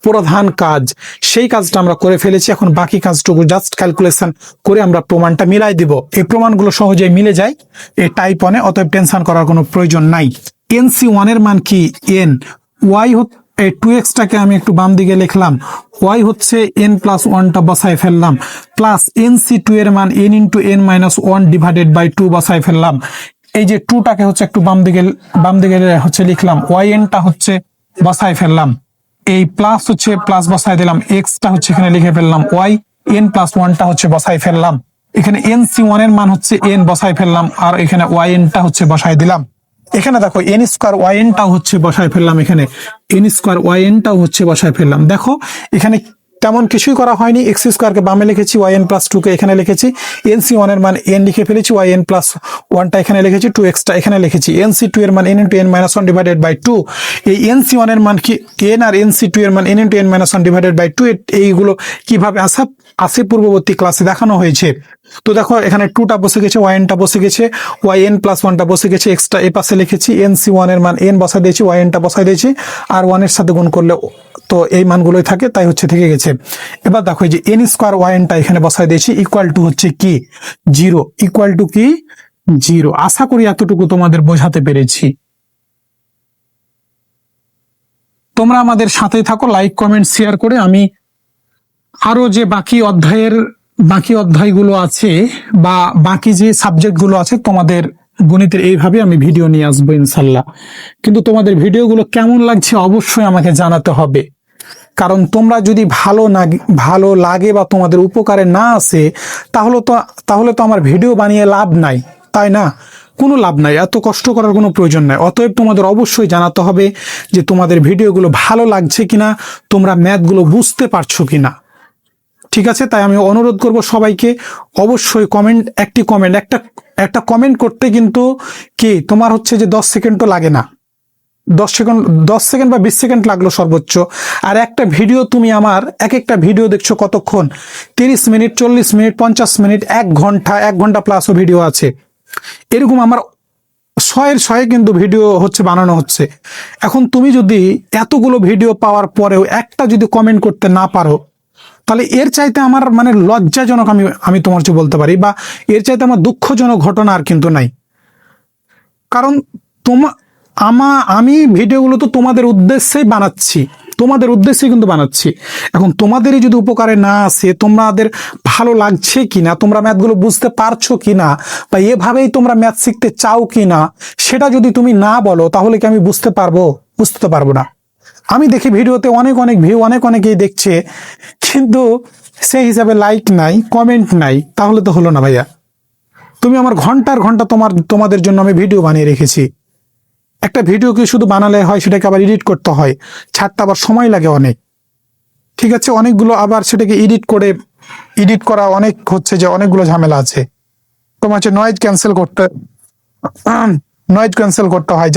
প্রধান কাজ, সেই কাজটা আমরা করে ফেলেছি, এখন বাকি কাজটুকু জাস্ট ক্যালকুলেশন করে আমরা প্রমাণটা মিলাই দিব। এই প্রমাণগুলো সহজেই মিলে যায় এই টাইপ ওয়ানে, অতএব টেনশন করার কোনো প্রয়োজন নাই। এন সি ওয়ানের মান কি এন, ওয়াই এই 2x টাকে আমি একটু বাম দিকে লিখলাম, ওয়াই হচ্ছে এন প্লাস ওয়ানটা বসায় ফেললাম, প্লাস এন সি টু এর মান N into N minus one divided by 2 বসায় ফেললাম। এই যে 2টাকে হচ্ছে একটু বাম দিকে হচ্ছে লিখলাম, ওয়াই এনটা হচ্ছে বসায় ফেললাম, এই প্লাস হচ্ছে প্লাস বসায় দিলাম, এক্সটা হচ্ছে এখানে লিখে ফেললাম, ওয়াই এন প্লাস ওয়ানটা হচ্ছে বসায় ফেললাম, এখানে এন সি ওয়ান এর মান হচ্ছে এন বসায় ফেললাম, আর এখানে ওয়াই এনটা হচ্ছে বসায় দিলাম। এখানে দেখো এন স্কোয়ার ওয়াই এনটাও হচ্ছে বসায় ফেললাম, এখানে এন স্কোয়ার ওয়াই এনটাও হচ্ছে বসায় ফেললাম। দেখো এখানে তেমন কিছুই করা হয়নি, এক্স স্কোয়ারকে বামে লিখেছি, ওয়াই এন প্লাস টুকে এখানে লিখেছি, এন সি ওয়ান এর মান এন লিখে ফেলেছি, ওয়াই এন প্লাস ওয়ানটা এখানে লিখেছি, 2x-টা এখানে লিখেছি, এন সি টু এর মান N into N minus one divided by 2। এই এন সি ওয়ান এর মান কি এন, আর এন সি টু এর মান N into N minus one divided by 2। এইগুলো কিভাবে আসে পূর্ববর্তী ক্লাসে দেখানো হয়েছে। তো দেখো এখানে 2টা বসে গেছে, ওয়াই এনটা বসে গেছে, ওয়াই এন প্লাস ওয়ানটা বসে গেছে, এক্সট্রা এ পাশে লিখেছি, এন সি ওয়ান এর মান এন বসা দিয়েছি, ওয়াই এনটা বসাই দিয়েছি, আর ওয়ানের সাথে গুণ করলে তো এই মানগুলোই থাকে, তাই হচ্ছে থেকে গেছে। এবার দেখো যে এন স্কোয়ার ওয়াই এনটা এখানে বসাই দিয়েছি, ইকুয়াল টু হচ্ছে কি 0, ইকুয়াল টু কি 0। আশা করি এতটুকু তোমাদের বোঝাতে পেরেছি। তোমরা আমাদের সাথেই থাকো, লাইক কমেন্ট শেয়ার করে। আমি আরো যে বাকি অধ্যায়গুলো আছে বা বাকি যে সাবজেক্টগুলো আছে, তোমাদের গণিতের এইভাবে আমি ভিডিও নিয়ে আসবো ইনশাল্লাহ। কিন্তু তোমাদের ভিডিওগুলো কেমন লাগছে অবশ্যই আমাকে জানাতে হবে, কারণ তোমরা যদি ভালো লাগে বা তোমাদের উপকারে না আসে, তাহলে তো আমার ভিডিও বানিয়ে লাভ নাই, তাই না? কোনো লাভ নাই, এত কষ্ট করার কোনো প্রয়োজন নাই। অতএব তোমাদের অবশ্যই জানাতে হবে যে তোমাদের ভিডিওগুলো ভালো লাগছে কিনা, তোমরা ম্যাথগুলো বুঝতে পারছো কিনা। ঠিক আছে, তাই আমি অনুরোধ করব সবাইকে, অবশ্যই একটা কমেন্ট করতে কিন্তু কি তোমার হচ্ছে যে 10 সেকেন্ডও লাগে না, 10 সেকেন্ড বা 20 সেকেন্ড লাগলো সর্বোচ্চ। আর একটা ভিডিও তুমি আমার একটা ভিডিও দেখছো কতক্ষণ, 30 মিনিট, 40 মিনিট, 50 মিনিট, 1 ঘন্টা প্লাসও ভিডিও আছে। এরকম আমার শয়ের শয়ে কিন্তু ভিডিও হচ্ছে বানানো হচ্ছে। এখন তুমি যদি এতগুলো ভিডিও পাওয়ার পরেও একটা যদি কমেন্ট করতে না পারো, তাহলে এর চাইতে আমার মানে লজ্জাজনক আমি তোমার চেয়ে বলতে পারি, বা এর চাইতে আমার দুঃখজনক ঘটনা আর কিন্তু নাই। কারণ আমি ভিডিওগুলো তো তোমাদের উদ্দেশ্যেই বানাচ্ছি, তোমাদের উদ্দেশ্যে কিন্তু বানাচ্ছি। এখন তোমাদেরই যদি উপকারে না আসে, তোমাদের ভালো লাগছে কিনা, তোমরা ম্যাথগুলো বুঝতে পারছো কিনা, বা এভাবেই তোমরা ম্যাথ শিখতে চাও কিনা, সেটা যদি তুমি না বলো, তাহলে কি আমি বুঝতে পারবো? বুঝতে তো পারবো না। আমি দেখি ভিডিওতে অনেক অনেক ভিউ, অনেকেই দেখছে, কিন্তু সেই হিসাবে লাইক নাই, কমেন্ট নাই, তাহলে তো হলো না ভাইয়া। তুমি আমার ঘন্টার ঘন্টা তোমাদের জন্য আমি ভিডিও বানিয়ে রেখেছি। একটা ভিডিওকে শুধু বানালে হয়, সেটাকে আবার এডিট করতে হয়, ছাড়তে আবার সময় লাগে অনেক। ঠিক আছে, অনেকগুলো আবার সেটাকে এডিট করা অনেক হচ্ছে যে অনেকগুলো ঝামেলা আছে। তোমার হচ্ছে নয়েজ ক্যান্সেল করতে হয়।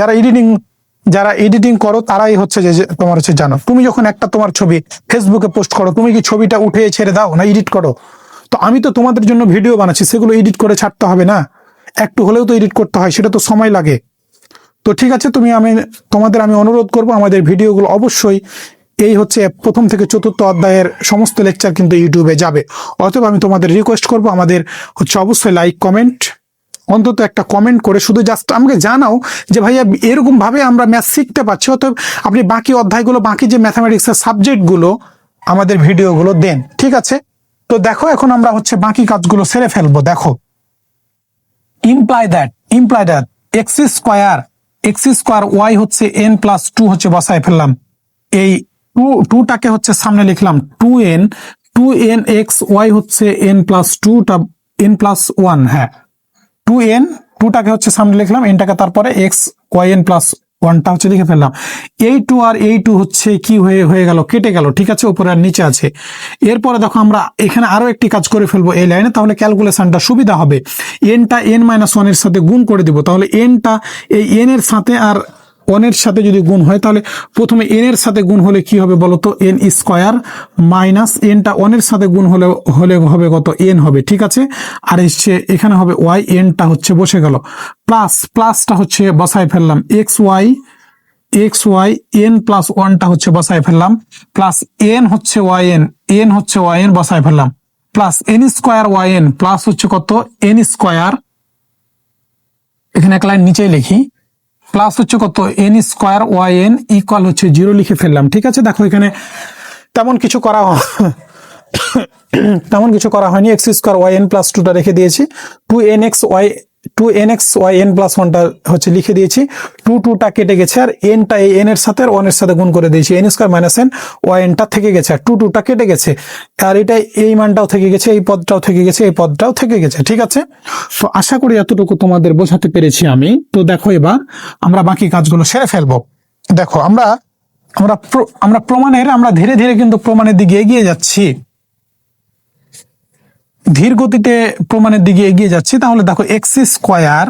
যারা এডিটিং করো তারাই হচ্ছে যে তোমার হচ্ছে জানো। তুমি যখন একটা তোমার ছবি ফেসবুকে পোস্ট করো, তুমি কি ছবিটা উঠে ছেড়ে দাও না এডিট করো? তো আমি তো তোমাদের জন্য ভিডিও বানাচ্ছি, সেগুলো এডিট করে ছাড়তে হবে না? একটু হলেও তো এডিট করতে হয়, সেটা তো সময় লাগে। তো ঠিক আছে, তোমাদের আমি অনুরোধ করব, আমাদের ভিডিওগুলো অবশ্যই এই হচ্ছে প্রথম থেকে চতুর্থ অধ্যায়ের সমস্ত লেকচার কিন্তু ইউটিউবে যাবে। অতএব আমি তোমাদের রিকোয়েস্ট করব, আমাদের হচ্ছে অবশ্যই লাইক কমেন্ট, অন্তত একটা কমেন্ট করে শুধু জাস্ট আমাকে জানাও যে ভাইয়া এরকম ভাবে আমরা ম্যাথ শিখতে পারছি। অতএব আপনি বাকি অধ্যায়গুলো, বাকি যে ম্যাথামেটিক্সের সাবজেক্টগুলো, আমাদের ভিডিওগুলো দেন। ঠিক আছে, তো দেখো এখন আমরা হচ্ছে বাকি কাজগুলো সেরে ফেলবো। দেখো, imply that x square y হচ্ছে n+2 হচ্ছে বসায় ফেললাম। এই টুটাকে হচ্ছে সামনে লিখলাম, 2n এক্স ওয়াই হচ্ছে n+2টা n+1, হ্যাঁ 2টাকে হচ্ছে সামনে লিখলাম, এনটাকে তারপরে এক্স ওয়াই n+1টা হচ্ছে লিখে ফেললাম। এই 2 আর এই 2 হচ্ছে কি হয়ে গেল, কেটে গেল। ঠিক আছে, উপরে আর নিচে আছে। এরপরে দেখো আমরা এখানে আরো একটি কাজ করে ফেলবো এই লাইনে, তাহলে ক্যালকুলেশনটা সুবিধা হবে। এনটা n-1 এর সাথে গুণ করে দিব, তাহলে এনটা এই এন এর সাথে আর 1 এর সাথে যদি গুণ হয়, তাহলে প্রথমে এন এর সাথে গুণ হলে কি হবে বলতো, n স্কোয়ার মাইনাস এনটা 1 এর সাথে গুণ হলে হবে কত, n হবে। ঠিক আছে, আর এখানে হবে ওয়াই, এনটা হচ্ছে বসে গেল, প্লাসটা হচ্ছে বসায় ফেললাম, এক্স ওয়াই n+1টা হচ্ছে বসায় ফেললাম, প্লাস n হচ্ছে ওয়াই এন বসায় ফেললাম, plus n square y N, plus হচ্ছে কত, n স্কোয়ার, এখানে এক লাইন নিচেই লিখি, প্লাস হচ্ছে কত, n square y N equal হচ্ছে 0 লিখে ফেললাম। ঠিক আছে, দেখো এখানে তেমন কিছু করা হয়নি। এক্স স্কোয়ার ওয়াই n+2টা রেখে দিয়েছি, 2nx ওয়াই n+1টা হচ্ছে লিখে দিয়েছি, 2টা কেটে গেছে, আর এনটা এই এন এর সাথে আর 1 এর সাথে গুণ করে দিয়েছি, n square minus n y এনটা থেকে গেছে, আর 2টা কেটে গেছে, আর এটা এই মানটাও থেকে গেছে, এই পদটাও থেকে গেছে, এই পদটাও থেকে গেছে। ঠিক আছে, তো আশা করি এতটুকু তোমাদের বোঝাতে পেরেছি আমি। তো দেখো এবার আমরা বাকি কাজগুলো সেরে ফেলবো। দেখো আমরা ধীরে ধীরে কিন্তু প্রমাণের দিকে এগিয়ে যাচ্ছি, ধীর গতিতে প্রমাণের দিকে এগিয়ে যাচ্ছি। তাহলে দেখো এক্স স্কোয়ার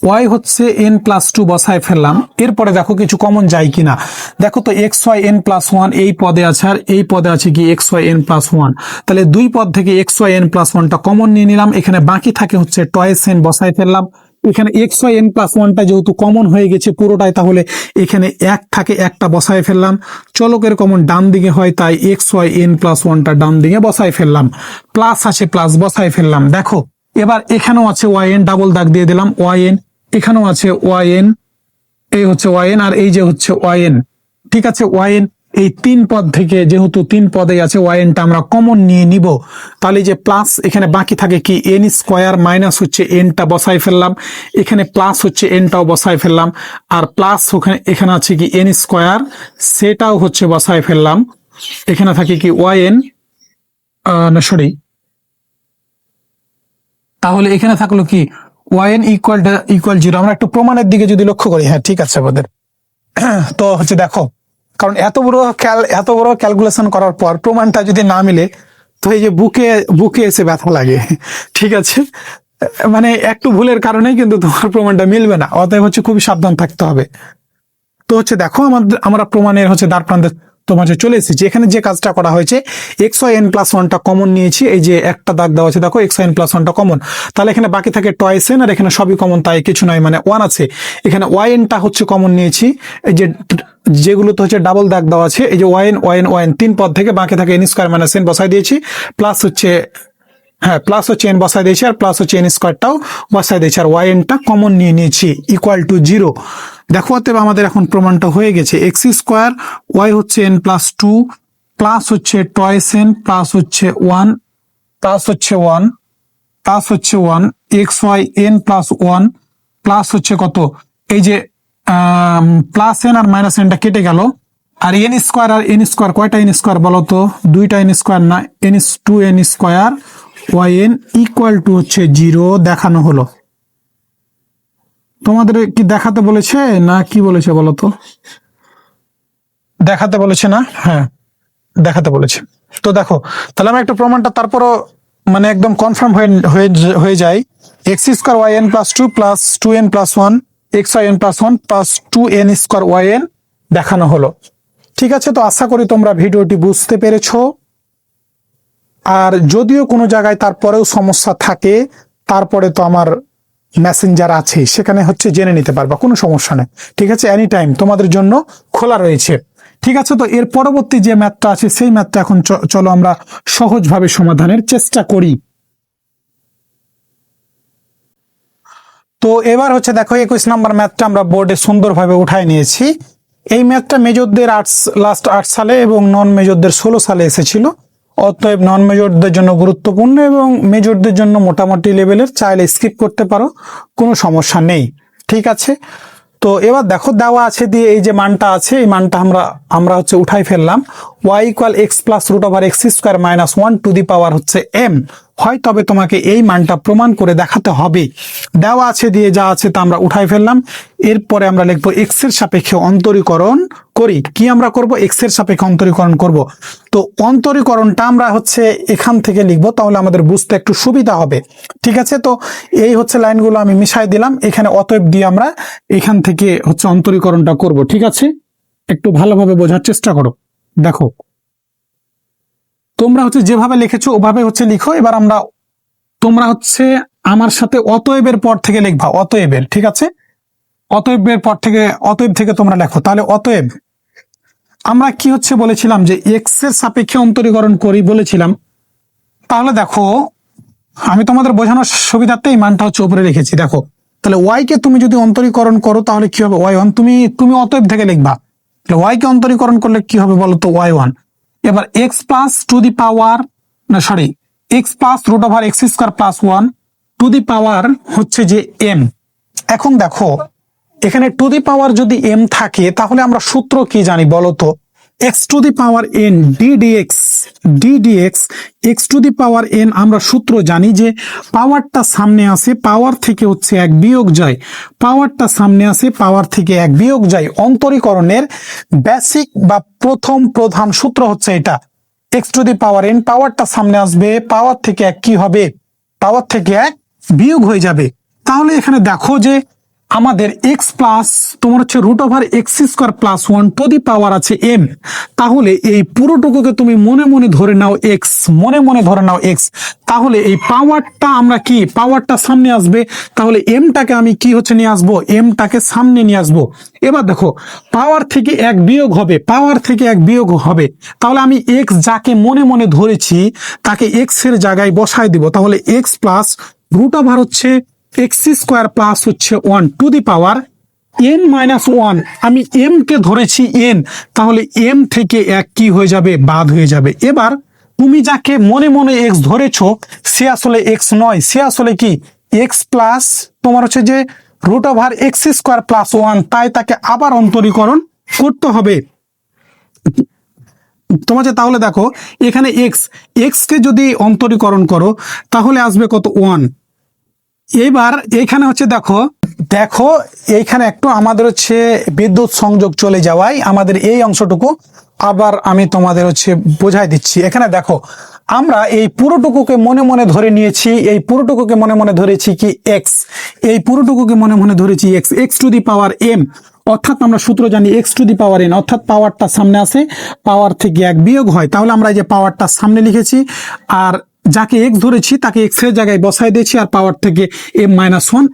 ওয়াই হচ্ছে n+2 বসায় ফেললাম। এরপরে দেখো কিছু কমন যায় কিনা। দেখো তো এক্স ওয়াই n+1 এই পদে আছে, আর এই পদে আছে কি এক্স ওয়াই n+1, তাহলে দুই পদ থেকে এক্স ওয়াই n+1টা কমন নিয়ে নিলাম। এখানে বাকি থাকে হচ্ছে টয়েস n বসায় ফেললাম। এখানে এক্স ওয়াই n+1টা যেহেতু কমন হয়ে গেছে পুরোটাই, তাহলে এখানে এক থাকে, একটা বসায় ফেললাম। চলকের কমন ডান দিকে হয়, তাই এক্স ওয়াই n+1টা ডান দিকে বসায় ফেললাম। প্লাস আছে, প্লাস বসায় ফেললাম। দেখো এবার এখানেও আছে ওয়াই এন, ডাবল দাগ দিয়ে দিলাম ওয়াই এন, এখানেও আছে ওয়াই এন, এই হচ্ছে ওয়াই এন, আর এই যে হচ্ছে ওয়াই এন। ঠিক আছে, ওয়াই এন এই 3 পদ থেকে যেহেতু 3 পদে আছে, ওয়াই এনটা আমরা কমন নিয়ে নিব। তাহলে যে প্লাস এখানে বাকি থাকে কি এন স্কোয়ার মাইনাস হচ্ছে এনটা বসাই ফেললাম, এখানে প্লাস হচ্ছে এনটাও বসাই ফেললাম, আর প্লাস এখানে আছে কি এন স্কোয়ার, সেটাও হচ্ছে বসাই ফেললাম। এখানে থাকে কি ওয়াই এন, সরি, তাহলে এখানে থাকলো কি ওয়াই এন ইকুয়াল 0। আমরা একটু প্রমাণের দিকে যদি লক্ষ্য করি, হ্যাঁ ঠিক আছে আমাদের, তো হচ্ছে দেখো, কারণ এত বড় ক্যালকুলেশন করার পর প্রমাণটা যদি না মিলে, তো এই যে বুকে এসে ব্যথা লাগে। ঠিক আছে, মানে একটু ভুলের কারণেই কিন্তু তোমার প্রমাণটা মিলবে না, অতএব হচ্ছে খুবই সাবধান থাকতে হবে। তো হচ্ছে দেখো আমরা প্রমাণের হচ্ছে দ্বার প্রান্তে তোমার যে চলে এসেছি। এখানে যে কাজটা করা হয়েছে এক্স ওয়াই এন প্লাস ওয়ানটা কমন নিয়েছি, এই যে একটা দাগ দেওয়া আছে দেখো এক্স ওয়াই এন প্লাস ওয়ানটা কমন, তাহলে এখানে বাকি থাকে টয়েস এন, আর এখানে সবই কমন তাই কিছু নয়, মানে ওয়ান আছে। এখানে ওয়াই এনটা হচ্ছে কমন নিয়েছি, এই যে যেগুলো তো হচ্ছে ডাবল দাগ দেওয়া আছে, এই যে y N y N y N তিন পদ থেকে বাকি থাকে এন স্কোয়ার মাইনাস এন বসাই দিয়েছি, প্লাস হচ্ছে হ্যাঁ প্লাস হচ্ছে এন বসাই দিয়েছি, আর প্লাস হচ্ছে এন স্কোয়ারটাও বসাই দিয়েছি, আর ওয়াই এনটা কমন নিয়ে নিয়েছি ইকুয়াল টু 0। দেখো অতএব আমাদের এখন প্রমাণটা হয়ে গেছে, এক্স স্কোয়ার ওয়াই হচ্ছে এন প্লাস 2 প্লাস হচ্ছে টয়েস এন প্লাস হচ্ছে 1 প্লাস হচ্ছে 1 প্লাস হচ্ছে 1 x y N plus 1 plus হচ্ছে কত, এই যে প্লাস এন আর মাইনাস এনটা কেটে গেল, আর এন স্কোয়ার আর এন স্কোয়ার কয়টা এন স্কোয়ার বলো তো, দুইটা এন স্কোয়ার না, N is 2 N square y N equal two হচ্ছে 0 দেখানো হলো। তোমাদের কি দেখাতে বলেছে না কি বলেছে বলো তো? দেখাতে বলেছে না? হ্যাঁ দেখাতে বলেছে। তো দেখো তাহলে আমি একটু প্রমাণটা তারপরও মানে একদম কনফার্ম হয়ে যায়, x square y N plus 2 plus 2n plus 1 x y N plus 1 plus 2n square y N দেখানো হলো। ঠিক আছে, তো আশা করি তোমরা ভিডিওটি বুঝতে পেরেছো। আর যদিও কোনো জায়গায় তারপরেও সমস্যা থাকে, তারপরে তো আমার মেসেঞ্জার আছে, সেখানে হচ্ছে জেনে নিতে পারবা, কোনো সমস্যা নেই। ঠিক আছে, এনি টাইম তোমাদের জন্য খোলা রয়েছে। ঠিক আছে, তো এর পরবর্তী যে ম্যাথটা আছে সেই ম্যাথটা এখন চলো আমরা সহজভাবে সমাধানের চেষ্টা করি। তো এবার হচ্ছে দেখো 21 নম্বর ম্যাথটা আমরা বোর্ডে সুন্দরভাবে উঠায় নিয়েছি। এই ম্যাথটা মেজরদের লাস্ট 8 সালে এবং নন মেজরদের 16 সালে এসেছিল। অতএব নন মেজরদের জন্য গুরুত্বপূর্ণ এবং মেজরদের জন্য মোটামুটি লেভেলের, চাইলে স্কিপ করতে পারো, কোনো সমস্যা নেই। ঠিক আছে, তো এবার দেখো দেওয়া আছে দিয়ে এই যে মানটা আছে, এই মানটা আমরা হচ্ছে উঠাই ফেললাম, y equal x plus root over x square minus 1 to the power হচ্ছে এম হয়, তবে তোমাকে এই মানটা প্রমাণ করে দেখাতে হবে। দেওয়া আছে দিয়ে যা আছে তা আমরা উঠাই ফেললাম। এরপরে আমরা লিখবো এক্স এর সাপেক্ষে অন্তরীকরণ করি। কি আমরা করব? এক্স এর সাপেক্ষে অন্তরীকরণ করব। তো অন্তরীকরণটা আমরা হচ্ছে এখান থেকে লিখবো, তাহলে আমাদের বুঝতে একটু সুবিধা হবে। ঠিক আছে, তো এই হচ্ছে লাইনগুলো আমি মিশাই দিলাম, এখানে অতএব দিয়ে আমরা এখান থেকে হচ্ছে অন্তরীকরণটা করব। ঠিক আছে, একটু ভালোভাবে বোঝার চেষ্টা করো। দেখো তোমরা হচ্ছে যেভাবে লিখেছো ওভাবে হচ্ছে লিখো। এবার তোমরা হচ্ছে আমার সাথে অতএবের পর থেকে লিখবা, অতএবের। ঠিক আছে, অতএবের পর থেকে, অতএব থেকে তোমরা লেখো। তাহলে অতএব আমরা কি হচ্ছে বলেছিলাম যে এক্স এর সাপেক্ষে অন্তরীকরণ করি বলেছিলাম। তাহলে দেখো আমি তোমাদের বোঝানোর সুবিধার্থে এই মানটা হচ্ছে উপরে রেখেছি। দেখো তাহলে ওয়াই কে তুমি যদি অন্তরীকরণ করো তাহলে কি হবে? Y one. তুমি অতএব থেকে লিখবা, ওয়াই কে অন্তরীকরণ করলে কি হবে বলো তো? Y one. এবার x plus to the power, না sorry, x plus root over x square plus 1 to the power হচ্ছে যে এম। এখন দেখো এখানে টু দি পাওয়ার যদি এম থাকে তাহলে আমরা সূত্র কি জানি বলো তো? X to the power N ddx x to the power N আমরা সূত্র জানি যে পাওয়ারটা সামনে আসে, পাওয়ার থেকে হচ্ছে 1 বিয়োগ যায়, পাওয়ারটা সামনে আসে, পাওয়ার থেকে 1 বিয়োগ যায়। অন্তরীকরণের বেসিক বা প্রথম প্রধান সূত্র হচ্ছে এটা। X to the power N, পাওয়ারটা সামনে আসবে, পাওয়ার থেকে 1 কি হবে? পাওয়ার থেকে 1 বিয়োগ হয়ে যাবে। তাহলে এখানে দেখো যে আমাদের এক্স প্লাস তোমার হচ্ছে root over x square plus 1 to the power আছে এম। তাহলে এই পুরোটুকুকে তুমি মনে মনে ধরে নাও এক্স, মনে মনে ধরে নাও এক্স। তাহলে এই পাওয়ারটা আমরা কি, পাওয়ারটা সামনে আসবে, তাহলে এমটাকে আমি কি হচ্ছে নিয়ে আসবো? এমটাকে সামনে নিয়ে আসবো। এবার দেখো পাওয়ার থেকে 1 বিয়োগ হবে, পাওয়ার থেকে 1 বিয়োগ হবে, তাহলে আমি এক্স যাকে মনে মনে ধরেছি তাকে এক্স এর জায়গায় বসায় দিব। তাহলে এক্স প্লাস রুট ওভার হচ্ছে এক্স স্কোয়ার প্লাস হচ্ছে 1 to the power N minus 1। আমি এম কে ধরেছি এন, তাহলে এম থেকে 1 কি হয়ে যাবে? বাদ হয়ে যাবে। এবার তুমি যাকে মনে মনে এক্স ধরেছো সে আসলে এক্স নয়, সে আসলে কি এক্স প্লাস তোমার হচ্ছে যে root over x square plus 1, তাই তাকে আবার অন্তরীকরণ করতে হবে। তোমাকে তাহলে দেখো এখানে এক্স কে যদি অন্তরীকরণ করো তাহলে আসবে কত? 1। এবার এইখানে হচ্ছে দেখো এইখানে একটু আমাদের হচ্ছে বিদ্যুৎ সংযোগ চলে যাওয়ায় আমাদের এই অংশটুকু আবার আমি তোমাদের হচ্ছে বোঝাই দিচ্ছি। এখানে দেখো আমরা এই পুরোটুকুকে মনে মনে ধরে নিয়েছি, এই পুরোটুকুকে মনে মনে ধরেছি কি এক্স, এই পুরোটুকুকে মনে মনে ধরেছি x to the power M. অর্থাৎ আমরা সূত্র জানি x to the power N, অর্থাৎ পাওয়ারটা সামনে আছে, পাওয়ার থেকে এক বিয়োগ হয়, তাহলে আমরা এই যে পাওয়ারটা সামনে লিখেছি আর যাকে এক্স ধরেছি তাকে এক্স এর জায়গায় বসাই দিয়েছি আর পাওয়ার থেকে m-1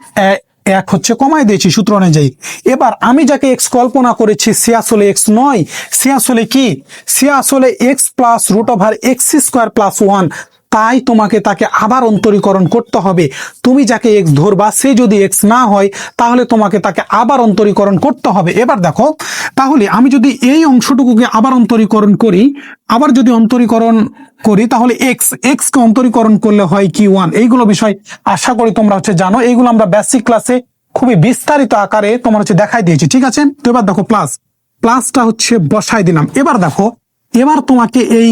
এক হচ্ছে কমাই দিয়েছি সূত্র অনুযায়ী। এবার আমি যাকে এক্স কল্পনা করেছি সে আসলে এক্স নয়, সে আসলে কি, সে আসলে x plus root over x square plus 1। তাই তোমাকে তাকে আবার অন্তরীকরণ করতে হবে। তুমি যাকে এক্স ধরবা সে যদি এক্স না হয় তাহলে তোমাকে তাকে আবার অন্তরীকরণ করতে হবে। এবার দেখো, তাহলে আমি যদি এই অংশটুকুকে আবার অন্তরীকরণ করি, আবার যদি অন্তরীকরণ করি তাহলে এক্স কে অন্তরীকরণ করলে হয় কি 1। এইগুলো বিষয় আশা করি তোমরা হচ্ছে জানো, এইগুলো আমরা বেসিক ক্লাসে খুবই বিস্তারিত আকারে তোমার হচ্ছে দেখাই দিয়েছি, ঠিক আছে। তো এবার দেখো প্লাসটা হচ্ছে বসাই দিলাম। এবার দেখো, এবার তোমাকে এই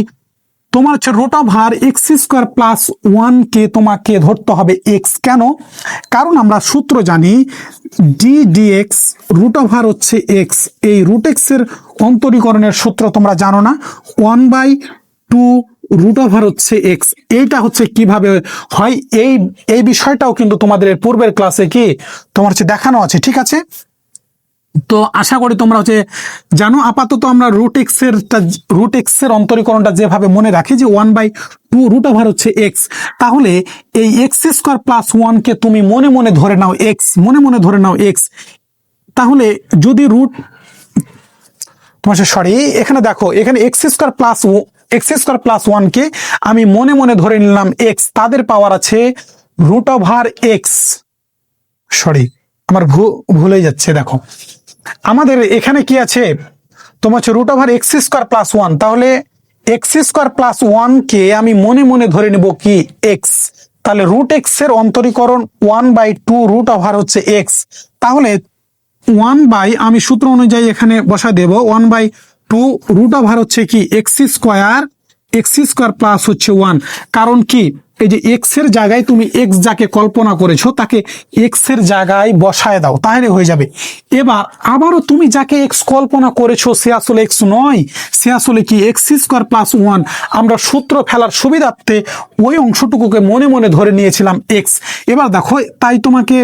তোমার হচ্ছে root over x square plus 1 কে তোমাকে ধরতে হবে এক্স। কেন? কারণ আমরা সূত্র জানি ডিএক্স রুট ওভার হচ্ছে এক্স। এই রুট এক্স এর অন্তরীকরণের সূত্র তোমরা জানো না, 1/2 রুট ওভার হচ্ছে এক্স। এইটা হচ্ছে কিভাবে হয় এই বিষয়টাও কিন্তু তোমাদের পূর্বের ক্লাসে কি তোমার হচ্ছে দেখানো আছে, ঠিক আছে। তো আশা করি তোমরা হচ্ছে জানো। আপাতত আমরা রুট এক্স এর অন্তরীকরণটা যেভাবে মনে রাখি যে 1/2 রুট ওভার হচ্ছে এক্স, তাহলে এই এক্স স্কোয়ার প্লাস 1 কে তুমি মনে মনে ধরে নাও এক্স, মনে মনে ধরে নাও এক্স। তাহলে যদি এখানে দেখো, এখানে এক্স স্কোয়ার প্লাস 1 কে আমি মনে মনে ধরে নিলাম এক্স, তাদের পাওয়ার আছে রুট ওভার এক্স। আমার ভুলে যাচ্ছে, দেখো আমাদের এখানে কি আছে তোমার হচ্ছে root over x square plus 1। তাহলে এক্স স্কোয়ার প্লাস 1 কে আমি মনে মনে ধরে নেব কি এক্স। তাহলে রুট এক্স এর অন্তরীকরণ 1/2 রুট ওভার হচ্ছে এক্স। তাহলে আমি সূত্র অনুযায়ী এখানে বসা দেব 1/2 রুট ওভার হচ্ছে কি এক্স স্কোয়ার প্লাস হচ্ছে 1। কারণ কি, এই যে এক্স এর জায়গায় তুমি এক্স যাকে কল্পনা করেছো তাকে এক্স এর জায়গায় বসায় দাও, তাহলে হয়ে যাবে। এবার আবারও তুমি যাকে এক্স কল্পনা করেছো সে আসলে এক্স নয়, সে আসলে কি এক্স স্কোয়ার প্লাস 1। আমরা সূত্র ফেলার সুবিধার্থে ওই অংশটুকুকে মনে মনে ধরে নিয়েছিলাম এক্স। এবার দেখো, তাই তোমাকে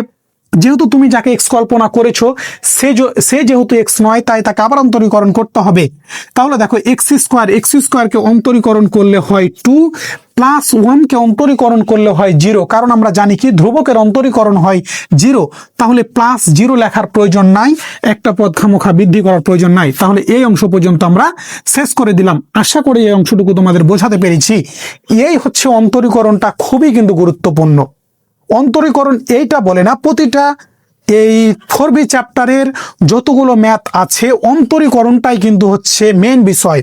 যেহেতু তুমি যাকে এক্স কল্পনা করেছো সে যেহেতু এক্স নয়, তাই তাকে আবার অন্তরীকরণ করতে হবে। তাহলে দেখো এক্স স্কোয়ারকে অন্তরীকরণ করলে হয় 2 প্লাস 1 কে অন্তরীকরণ করলে হয় 0। কারণ আমরা জানি কি ধ্রুবকের অন্তরীকরণ হয় 0। তাহলে প্লাস 0 লেখার প্রয়োজন নাই, একটা পদ খামোখা বৃদ্ধি করার প্রয়োজন নাই। তাহলে এই অংশ পর্যন্ত আমরা শেষ করে দিলাম। আশা করি এই অংশটুকু তোমাদের বোঝাতে পেরেছি। এই হচ্ছে অন্তরীকরণটা, খুবই কিন্তু গুরুত্বপূর্ণ। অন্তরীকরণ এইটা বলে না, প্রতিটা এই 4B চ্যাপ্টারের যতগুলো ম্যাথ আছে অন্তরীকরণটাই কিন্তু হচ্ছে মেন বিষয়।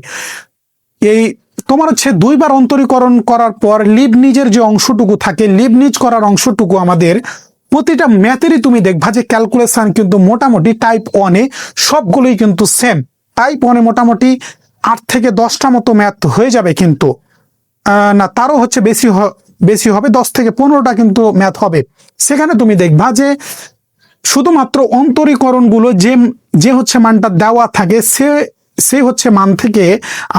এই তোমার হচ্ছে 2 বার অন্তরীকরণ করার পর লিবনিজের যে অংশটুকু থাকে, লিবনিজ করার অংশটুকু আমাদের প্রতিটা ম্যাথেরই তুমি দেখবা যে ক্যালকুলেশন কিন্তু মোটামুটি টাইপ 1 এ সবগুলোই কিন্তু সেম। টাইপ 1 এ মোটামুটি 8 থেকে 10টা মতো ম্যাথ হয়ে যাবে, কিন্তু না তারও হচ্ছে বেশি হবে, 10 থেকে 15টা কিন্তু ম্যাথ হবে। সেখানে তুমি দেখবা যে শুধুমাত্র অন্তরীকরণগুলো যে হচ্ছে মানটা দেওয়া থাকে সে হচ্ছে মান থেকে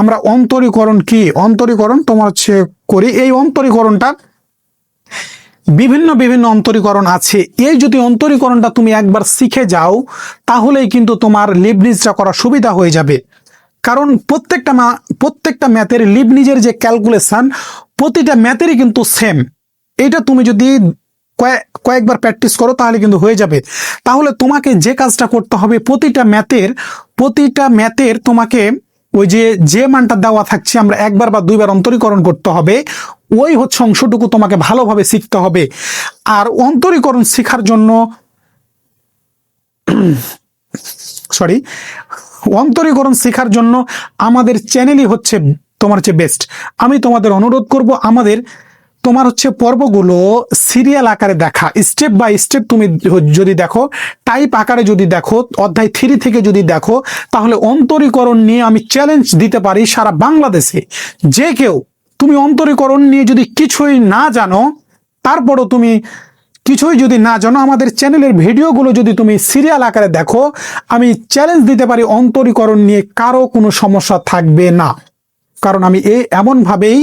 আমরা অন্তরীকরণ তোমার হচ্ছে করি। এই অন্তরীকরণটা বিভিন্ন অন্তরীকরণ আছে। এই যদি অন্তরীকরণটা তুমি একবার শিখে যাও তাহলেই কিন্তু তোমার লিবনিজটা করা সুবিধা হয়ে যাবে। কারণ প্রত্যেকটা ম্যাথের লিবনিজের যে ক্যালকুলেশন প্রতিটা ম্যাথেরই কিন্তু সেম। এটা তুমি যদি কয়েকবার প্র্যাকটিস করো তাহলে কিন্তু হয়ে যাবে। তাহলে তোমাকে যে কাজটা করতে হবে, প্রতিটা ম্যাথের তোমাকে ওই যে মানটা দেওয়া থাকছে আমরা 1 বার বা 2 বার অন্তরীকরণ করতে হবে। ওই হচ্ছে অংশটুকু তোমাকে ভালোভাবে শিখতে হবে। আর অন্তরীকরণ শেখার জন্য অন্তরীকরণ শেখার জন্য আমাদের চ্যানেলই হচ্ছে তোমার হচ্ছে বেস্ট। আমি তোমাদের অনুরোধ করব তোমার হচ্ছে পর্বগুলো সিরিয়াল আকারে দেখা, স্টেপ বাই স্টেপ তুমি যদি দেখো, টাইপ আকারে যদি দেখো, অধ্যায় 3 থেকে যদি দেখো, তাহলে অন্তরীকরণ নিয়ে আমি চ্যালেঞ্জ দিতে পারি সারা বাংলাদেশে যে কেউ তুমি অন্তরীকরণ নিয়ে যদি কিছুই না জানো, তারপরও তুমি কিছুই যদি না জানো, আমাদের চ্যানেলের ভিডিওগুলো যদি তুমি সিরিয়াল আকারে দেখো, আমি চ্যালেঞ্জ দিতে পারি অন্তরীকরণ নিয়ে কারো কোনো সমস্যা থাকবে না। কারণ আমি এমন ভাবেই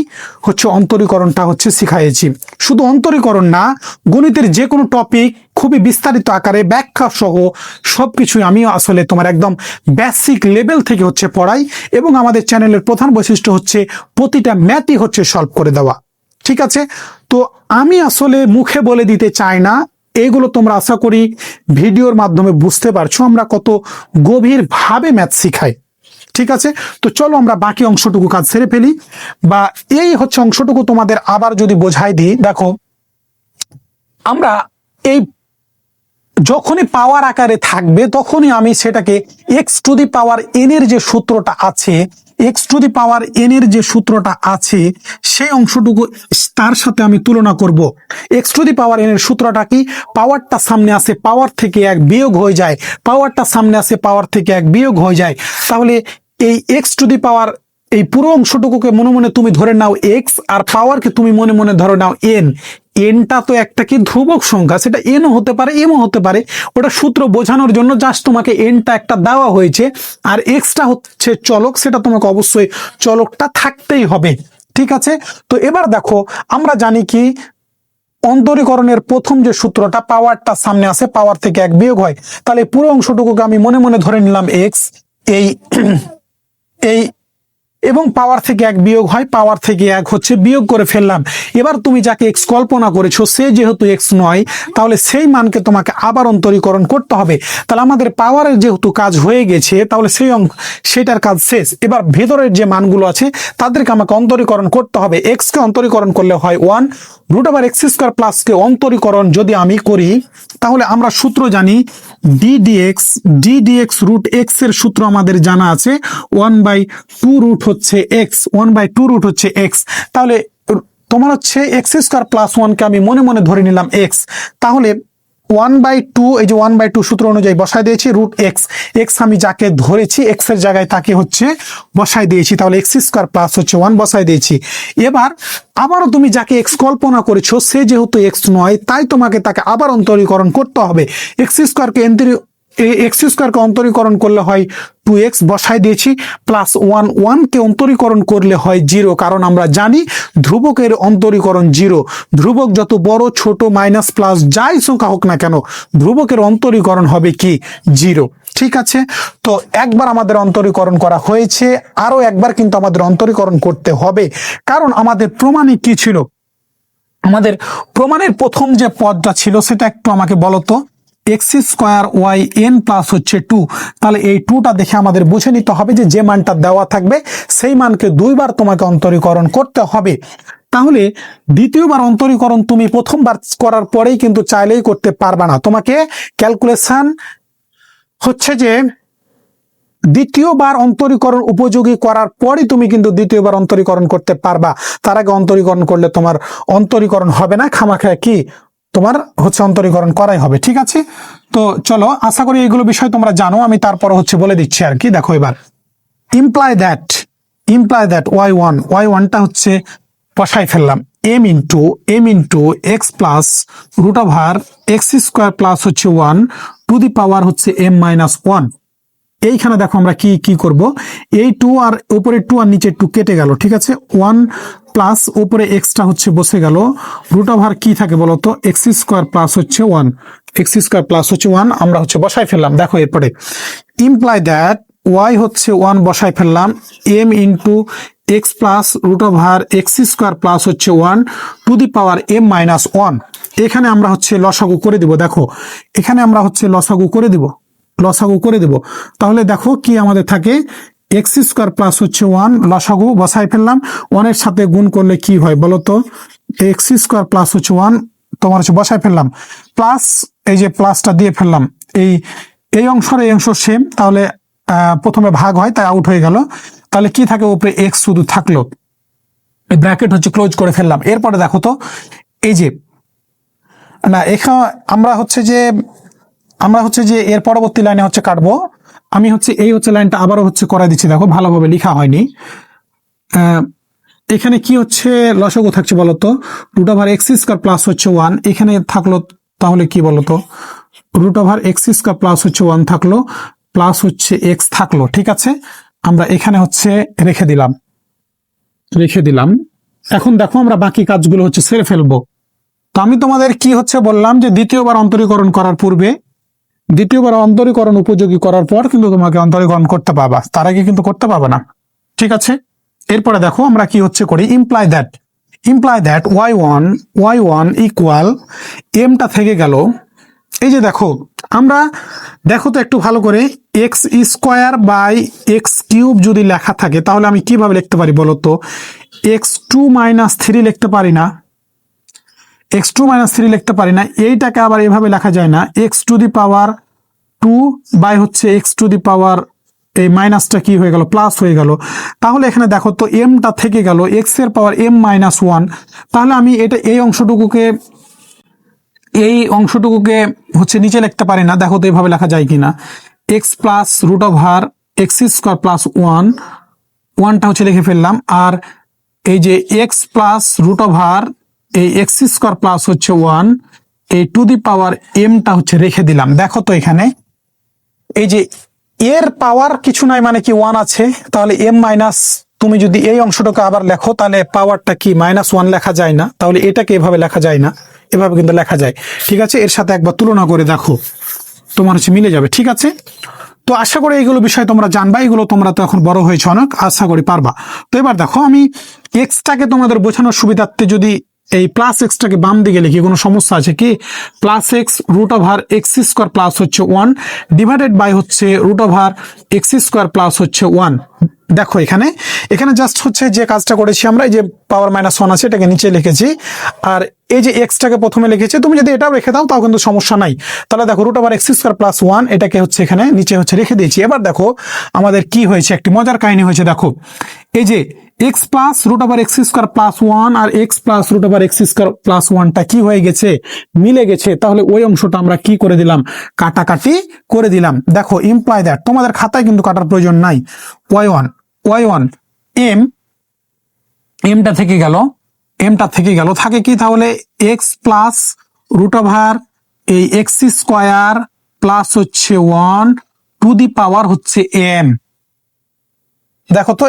হচ্ছে অন্তরীকরণটা হচ্ছে শিখাইছি। শুধু অন্তরীকরণ না, গণিতের যে কোনো টপিক খুবই বিস্তারিত আকারে ব্যাখ্যা সহ সবকিছুই আমি আসলে তোমার একদম বেসিক লেভেল থেকে হচ্ছে পড়াই। এবং আমাদের চ্যানেলের প্রধান বৈশিষ্ট্য হচ্ছে প্রতিটা ম্যাথই হচ্ছে সলভ করে দেওয়া। ঠিক আছে, তো আমি আসলে মুখে বলে দিতে চাই না, এইগুলো তোমরা আশা করি ভিডিওর মাধ্যমে বুঝতে পারছো আমরা কত গভীরভাবে ম্যাথ শিখাই। ঠিক আছে, তো চলো আমরা বাকি অংশটুকু কাজ সেরে ফেলি, বা এই হচ্ছে অংশটুকু তোমাদের আবার যদি বোঝাই দিই। দেখো, আমরা এই যখনই পাওয়ার আকারে থাকবে তখনই আমি সেটাকে x to the power N এর যে সূত্রটা আছে, x to the power N এর যে সূত্রটা আছে সেই অংশটুকু তার সাথে আমি তুলনা করব। X to the power N এর সূত্রটা কি? পাওয়ারটা সামনে আসে, পাওয়ার থেকে এক বিয়োগ হয়ে যায়, পাওয়ারটা সামনে আসে, পাওয়ার থেকে এক বিয়োগ হয়ে যায়। তাহলে এই এক্স টু দি পাওয়ার এই পুরো অংশটুকুকে মনে মনে তুমি ধরে নাও এক্স, আর পাওয়ারকে তুমি মনে মনে ধরে নাও এন। এনটা তো একটা কি ধ্রুবক সংখ্যা, সেটা এনও হতে পারে এমও হতে পারে, ওটা সূত্র বোঝানোর জন্য জাস্ট তোমাকে এনটা একটা দেওয়া হয়েছে, আর এক্সটা হচ্ছে চলক, সেটা তোমাকে অবশ্যই চলকটা থাকতেই হবে। ঠিক আছে, তো এবার দেখো, আমরা জানি কি অন্তরীকরণের প্রথম যে সূত্রটা, পাওয়ারটা সামনে আসে, পাওয়ার থেকে এক বিয়োগ হয়। তাহলে পুরো অংশটুকুকে আমি মনে মনে ধরে নিলাম এক্স, এই এই এবং পাওয়ার থেকে এক বিয়োগ হয়, পাওয়ার থেকে এক হচ্ছে বিয়োগ করে ফেললাম। এবার তুমি যাকে এক্স কল্পনা করেছো সে যেহেতু এক্স নয়, তাহলে সেই মানকে তোমাকে আবার অন্তরীকরণ করতে হবে। তাহলে আমাদের পাওয়ারের যেহেতু কাজ হয়ে গেছে, তাহলে সেটার কাজ শেষ। এবার ভেতরের যে মানগুলো আছে তাদেরকে আমাকে অন্তরীকরণ করতে হবে। এক্স কে অন্তরীকরণ করলে হয় 1 root over x square plus কে অন্তরীকরণ যদি আমি করি, তাহলে আমরা সূত্র জানি ডি ডিএক্স রুট এক্স এর সূত্র আমাদের জানা আছে 1/2 রুট হচ্ছে এক্স, 1/2 রুট হচ্ছে এক্স। তাহলে তোমার হচ্ছে এক্স স্কোয়ার প্লাস 1 কে আমি মনে মনে ধরে নিলাম এক্স। তাহলে 1/2, এই যে 1/2 সূত্র অনুযায়ী বসায় দিয়েছি রুট এক্স, এক্স আমি যাকে ধরেছি এক্স এর জায়গায় তাকে হচ্ছে বসায় দিয়েছি। তাহলে এক্স স্কোয়ার প্লাস হচ্ছে 1 বসায় দিয়েছি। এবার আবারও তুমি যাকে এক্স কল্পনা করেছো সে যেহেতু এক্স নয়, তাই তোমাকে তাকে আবার অন্তরীকরণ করতে হবে। এক্স স্কোয়ারকে অন্তরীকরণ করলে হয় 2x, বসায় দিয়েছি, প্লাস 1 কে অন্তরীকরণ করলে হয় 0, কারণ আমরা জানি ধ্রুবকের অন্তরীকরণ 0। ধ্রুবক যত বড় ছোট মাইনাস প্লাস যাই সংখ্যা হোক না কেন, ধ্রুবকের অন্তরীকরণ হবে কি 0। ঠিক আছে, তো একবার আমাদের অন্তরীকরণ করা হয়েছে, আরো একবার কিন্তু আমাদের অন্তরীকরণ করতে হবে, কারণ আমাদের প্রমাণে কি ছিল? আমাদের প্রমাণের প্রথম যে পদটা ছিল সেটা একটু আমাকে বলো তো। X square y N plus হচ্ছে 2। তাহলে এই 2টা দেখে আমাদের বুঝে নিতে হবে যে মানটা দেওয়া থাকবে সেই মানকে দুইবার তোমাকে অন্তরীকরণ করতে হবে। তাহলে দ্বিতীয়বার অন্তরীকরণ তুমি প্রথমবার করার পরেই কিন্তু চাইলেই করতে পারবে না, তোমাকে ক্যালকুলেশন হচ্ছে যে দ্বিতীয়বার অন্তরীকরণ উপযোগী করার পরই তুমি কিন্তু দ্বিতীয়বার অন্তরীকরণ করতে পারবা। তার আগে অন্তরীকরণ করলে তোমার অন্তরীকরণ হবে না, খামাখা কি তোমার হচ্ছে অন্তরীকরণ করাই হবে। ঠিক আছে, তো চলো, আশা করি এইগুলো বিষয় তোমরা জানো, আমি তারপর হচ্ছে বলে দিচ্ছি আর কি। দেখো এবার ইমপ্লাই দ্যাট y1টা হচ্ছে বসাই ফেললাম M into x plus root over x square plus হচ্ছে 1 টু দি পাওয়ার হচ্ছে m-1। এইখানে দেখো আমরা কি করব, এই 2 আর উপরে 2 আর নিচে 2 কেটে গেল। ঠিক আছে, 1 প্লাস উপরে এক্সটা হচ্ছে বসে গেল, রুট ওভার কি থাকে বলতো এক্স স্কোয়ার প্লাস হচ্ছে 1, এক্স স্কোয়ার প্লাস হচ্ছে 1 আমরা হচ্ছে বসাই ফেললাম। দেখো এরপরে ইমপ্লাই দ্যাট ওয়াই হচ্ছে 1 বসাই ফেললাম M into x plus root over x square plus হচ্ছে 1 টু দি পাওয়ার m-1। এখানে আমরা হচ্ছে লসাগু করে দিব। দেখো এখানে আমরা হচ্ছে লসাগু করে দিব। তাহলে দেখো কি আমাদের থাকে এক্স স্কোয়ার প্লাস হচ্ছে 1, লসাগু বসাই ফেললাম, 1 এর সাথে গুণ করলে কি হয় বলতো এক্স স্কোয়ার প্লাস হচ্ছে 1 তোমার হচ্ছে বসাই ফেললাম, প্লাস এই যে প্লাসটা দিয়ে ফেললাম, এই অংশের এই অংশ সেম, তাহলে প্রথমে ভাগ হয় তাই আউট হয়ে গেল। তাহলে কি থাকে উপরে এক্স শুধু থাকলো, এই ব্র্যাকেট হচ্ছে ক্লোজ করে ফেললাম। এরপরে দেখো তো এই যে না, এখানে আমরা হচ্ছে যে এর পরবর্তী লাইনে হচ্ছে কাটবো। আমি হচ্ছে এই হচ্ছে লাইনটা আবারও হচ্ছে করে দিচ্ছি, দেখো ভালোভাবে লেখা হয়নি। এখানে কি হচ্ছে লসাগু থাকছে বলতো root over x square plus হচ্ছে 1, এখানে থাকলো তাহলে কি বলতো root over x square plus হচ্ছে 1 থাকলো, প্লাস হচ্ছে এক্স থাকলো। ঠিক আছে, আমরা এখানে হচ্ছে রেখে দিলাম। রেখে দিলাম। এখন দেখো আমরা বাকি কাজগুলো হচ্ছে সেরে ফেলবো। তো আমি তোমাদের কি হচ্ছে বললাম যে দ্বিতীয়বার অন্তরীকরণ করার পূর্বে, দ্বিতীয়বার অন্তরীকরণ উপযোগী করার পর কিন্তু তোমাকে অন্তরীকরণ করতে পারবা, তার আগে কিন্তু করতে পারবে না। ঠিক আছে, এরপরে দেখো আমরা কি হচ্ছে করি, ইমপ্লাই দ্যাট y1 ইকুয়াল এমটা থেকে গেল। এই যে দেখো আমরা, দেখো তো একটু ভালো করে, x square by x cube যদি লেখা থাকে তাহলে আমি কিভাবে লিখতে পারি বলো তো? x2 - 3 লিখতে পারি না? x2 - 3 লিখতে পারি না। এইটাকে আবার এভাবে লেখা যায় না, x⁻² বাই হচ্ছে x⁻, এই মাইনাসটা কি হয়ে গেল, প্লাস হয়ে গেল। তাহলে এখানে দেখো তো এমটা থেকে গেল x⁻m-1। তাহলে আমি এটা এই অংশটুকুকে হচ্ছে নিচে লিখতে পারি না। দেখো তো এইভাবে লেখা যায় কিনা, x+√x² + 1টা হচ্ছে লিখে ফেললাম, আর এই যে x+√ এই x² প্লাস হচ্ছে 1, এই টু দি পাওয়ার এমটা হচ্ছে রেখে দিলাম। দেখো তো এখানে এই যে এর পাওয়ার কিছু নাই, মানে কি 1 আছে, তাহলে m মাইনাস, তুমি যদি এই অংশটাকে আবার লেখো তাহলে পাওয়ারটা কি -1 লেখা যায় না, তাহলে এটাকে এভাবে লেখা যায় না, এভাবে কিন্তু লেখা যায়। ঠিক আছে, এর সাথে একবার তুলনা করে দেখো, তোমার হচ্ছে মিলে যাবে। ঠিক আছে, তো আশা করি এইগুলো বিষয় তোমরা জানবা, এগুলো তোমরা তো এখন বড় হয়েছে অনেক, আশা করি পারবা। তো এবার দেখো আমি এক্সটাকে তোমাদের বোঝানোর সুবিধার্থে যদি এই প্লাস এক্সটাকে বাম দিকে লিখি, কোনো সমস্যা আছে কি? +x√x² প্লাস হচ্ছে 1 ডিভাইডেড বাই হচ্ছে √x² প্লাস হচ্ছে 1। দেখো এখানে জাস্ট হচ্ছে যে কাজটা করেছি আমরা, এই যে পাওয়ার -1 আছে এটাকে নিচে লিখেছি, আর এই যে এক্সটাকে প্রথমে লিখেছি। তুমি যদি এটাও রেখে দাও তাও কিন্তু সমস্যা নাই। তাহলে দেখো √x² প্লাস 1 এটাকে হচ্ছে এখানে নিচে হচ্ছে রেখে দিয়েছি। এবার দেখো আমাদের কি হয়েছে, একটি মজার কাহিনী হয়েছে। দেখো এই যে x+√x² প্লাস 1 আর x+√x² প্লাস 1টা কি হয়ে গেছে, মিলে গেছে। তাহলে ওই অংশটা আমরা কি করে দিলাম, কাটাকাটি করে দিলাম। দেখো ইমপ্লাই দ্যাট, তোমাদের খাতায় কিন্তু কাটার প্রয়োজন নাই, y1 এমটা থেকে গেল, থাকে কি তাহলে x+√ এই x² প্লাস হচ্ছে 1 টু দি পাওয়ার হচ্ছে m। দেখো তো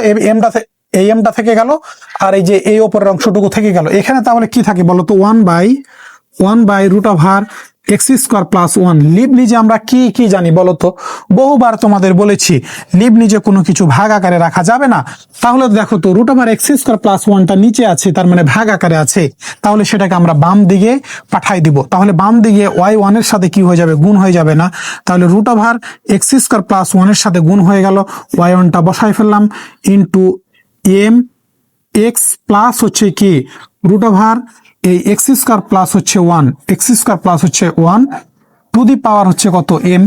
এই এমটা থেকে গেল, আর এই যে এই ওপরের অংশটুকু থেকে গেল। এখানে তাহলে কি থাকে বলতো, 1/√x² প্লাস 1। লিবনিজে আমরা কি জানি বলতো, বহুবার তোমাদের বলেছি লিবনিজে কোনো কিছু ভাগ আকারে রাখা যাবে না। তাহলে দেখো তো √x² প্লাস 1টা নিচে আছে, তার মানে ভাগ আকারে আছে, তাহলে সেটাকে আমরা বাম দিকে পাঠাই দিব। তাহলে বাম দিকে y1 এর সাথে কি হয়ে যাবে, গুণ হয়ে যাবে না। তাহলে √x² প্লাস 1 এর সাথে গুণ হয়ে গেল, y1টা বসাই ফেললাম ইন্টু m x প্লাস হচ্ছে কি √ এই x² প্লাস হচ্ছে 1, x² প্লাস হচ্ছে 1 টু দি পাওয়ার হচ্ছে কত, m,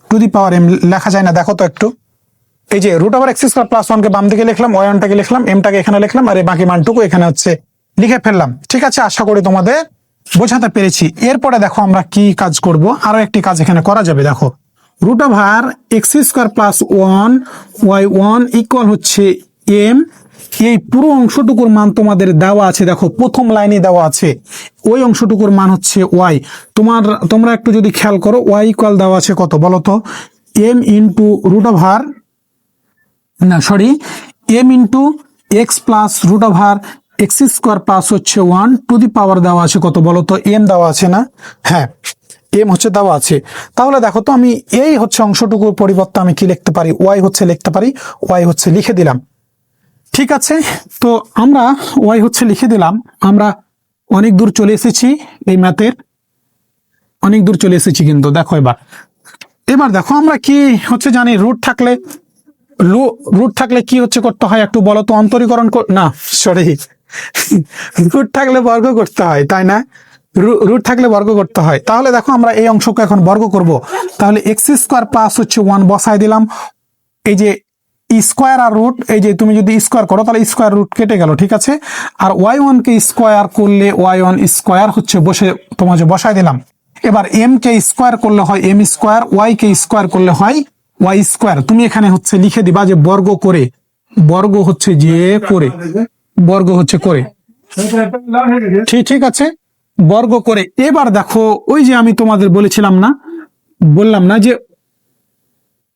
two the power m লেখা যায় না? দেখো তো একটু, এই যে √x² প্লাস 1 কে বাম দিকে লিখলাম, y1টাকে লিখলাম, mটাকে এখানে লিখলাম, আর এই বাকি মানটুকু এখানে হচ্ছে লিখে ফেললাম। ঠিক আছে, আশা করি তোমাদের বোঝাতে পেরেছি। এরপরে দেখো আমরা কি কাজ করব, আরো একটি কাজ এখানে করা যাবে। দেখো √x² প্লাস 1 y1 ইকুয়াল হচ্ছে m, এই পুরো অংশটুকুর মান তোমাদের দেওয়া আছে। দেখো প্রথম লাইনে দেওয়া আছে, ওই অংশটুকুর মান হচ্ছে y। তোমরা একটু যদি খেয়াল করো, y ইকুয়াল দেওয়া আছে কত বলতো, m into m into x plus √x² plus হচ্ছে 1 টু দি পাওয়ার দেওয়া আছে কত বলতো, m দেওয়া আছে না? হ্যাঁ, m হচ্ছে দেওয়া আছে। তাহলে দেখো তো আমি এই হচ্ছে অংশটুকুর পরিবর্তে আমি কি লিখতে পারি, y হচ্ছে লিখতে পারি, y হচ্ছে লিখে দিলাম। ঠিক আছে, তো আমরা y হচ্ছে লিখে দিলাম। আমরা অনেক দূর চলে এসেছি, এই ম্যাথের অনেক দূর চলে এসেছি কিন্তু। দেখো এবার দেখো আমরা কি হচ্ছে জানি, রুট থাকলে কি হচ্ছে করতে হয় একটু বলো তো, অন্তরীকরণ না সরি রুট থাকলে বর্গ করতে হয়, তাই না? রুট থাকলে বর্গ করতে হয়। তাহলে দেখো আমরা এই অংশকে এখন বর্গ করব। তাহলে x² প্লাস হচ্ছে 1 বসাই দিলাম, এই যে স্কোয়ার আর রুট, এই যে তুমি যদি স্কোয়ার করো তাহলে স্কোয়ার রুট কেটে গেল। ঠিক আছে, আর y1 কে স্কোয়ার করলে y1 স্কোয়ার হচ্ছে তোমাকে বসাই দিলাম। এবার m কে স্কোয়ার করলে হয় m স্কোয়ার, y কে স্কোয়ার করলে হয় y স্কোয়ার। তুমি এখানে হচ্ছে লিখে দিবা যে বর্গ করে, বর্গ হচ্ছে করে। ঠিক আছে, বর্গ করে। এবার দেখো ওই যে আমি তোমাদের বললাম না যে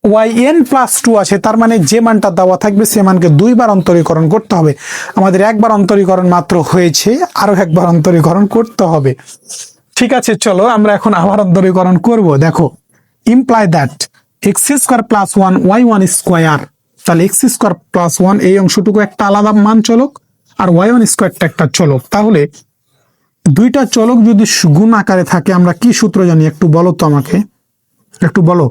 yn প্লাস 2 আছে, তার মানে যে মানটা দেওয়া থাকবে সে মানকে দুইবার অন্তরীকরণ করতে হবে। আমাদের একবার অন্তরীকরণ মাত্র হয়েছে, আরো একবার অন্তরীকরণ করতে হবে। ঠিক আছে, চলো আমরা এখন আবার অন্তরীকরণ করব। দেখো, imply that x square plus 1 y1 square, তাহলে এক্স স্কোয়ার প্লাস 1 এই অংশটুকু একটা আলাদা মান চলক, আর y1 স্কোয়ারটা একটা চলক। তাহলে দুইটা চলক যদি গুণ আকারে থাকে, আমরা কি সূত্র জানি একটু বলো তো আমাকে, একটু বলো।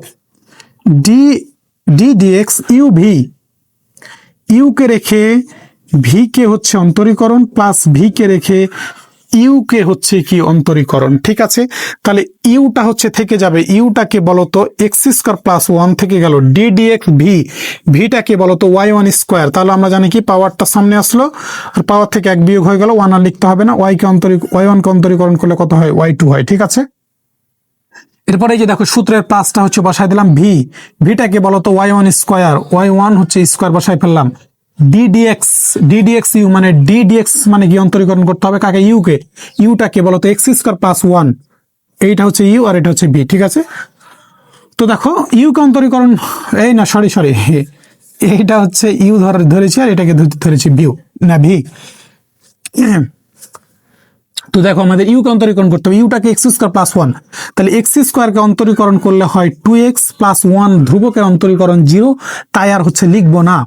D dx u v, u কে রেখে ভি কে হচ্ছে অন্তরীকরণ, প্লাস ভি কে রেখে ইউ কে হচ্ছে কি অন্তরীকরণ। ঠিক আছে, তাহলে ইউটা হচ্ছে থেকে যাবে, ইউটাকে বলতো এক্স স্কোয়ার প্লাস 1 থেকে গেল ডিএক্স ভি, ভিটাকে বলতো y1 স্কোয়ার। তাহলে আমরা জানি কি পাওয়ারটা সামনে আসলো, আর পাওয়ার থেকে এক বিয়োগ হয়ে গেল, 1 আর লিখতে হবে না, y1 কে অন্তরীকরণ করলে কত হয়, y2 হয়। ঠিক আছে, এরপরে এই যে দেখো সূত্রের প্লাসটা হচ্ছে বসাই দিলাম, ভিটাকে বলতো y1 স্কোয়ার, y1 হচ্ছে স্কোয়ার বসাই ফেললাম, ডিডিএক্স ইউ মানে ডিডিএক্স মানে কি অন্তরীকরণ করতে হবে কাকে, ইউ কে, ইউটাকে বলতো এক্স স্কোয়ার প্লাস 1, এইটা হচ্ছে ইউ আর এটা হচ্ছে ভি। ঠিক আছে, তো দেখো ইউ কে অন্তরীকরণ, এই না সরি এইটা হচ্ছে ইউ ধরেছি আর এটাকে ধরেছি ভিউ না ভি। তো দেখো আমাদের ইউ কে অন্তরীকরণ করতে হবে, ইউটাকে এক্স স্কোয়ার প্লাস 1, তাহলে এক্স স্কোয়ারকে অন্তরীকরণ করলে হয় 2x প্লাস 1, ধ্রুবকের অন্তরীকরণ 0, তাই আর হচ্ছে লিখবো না,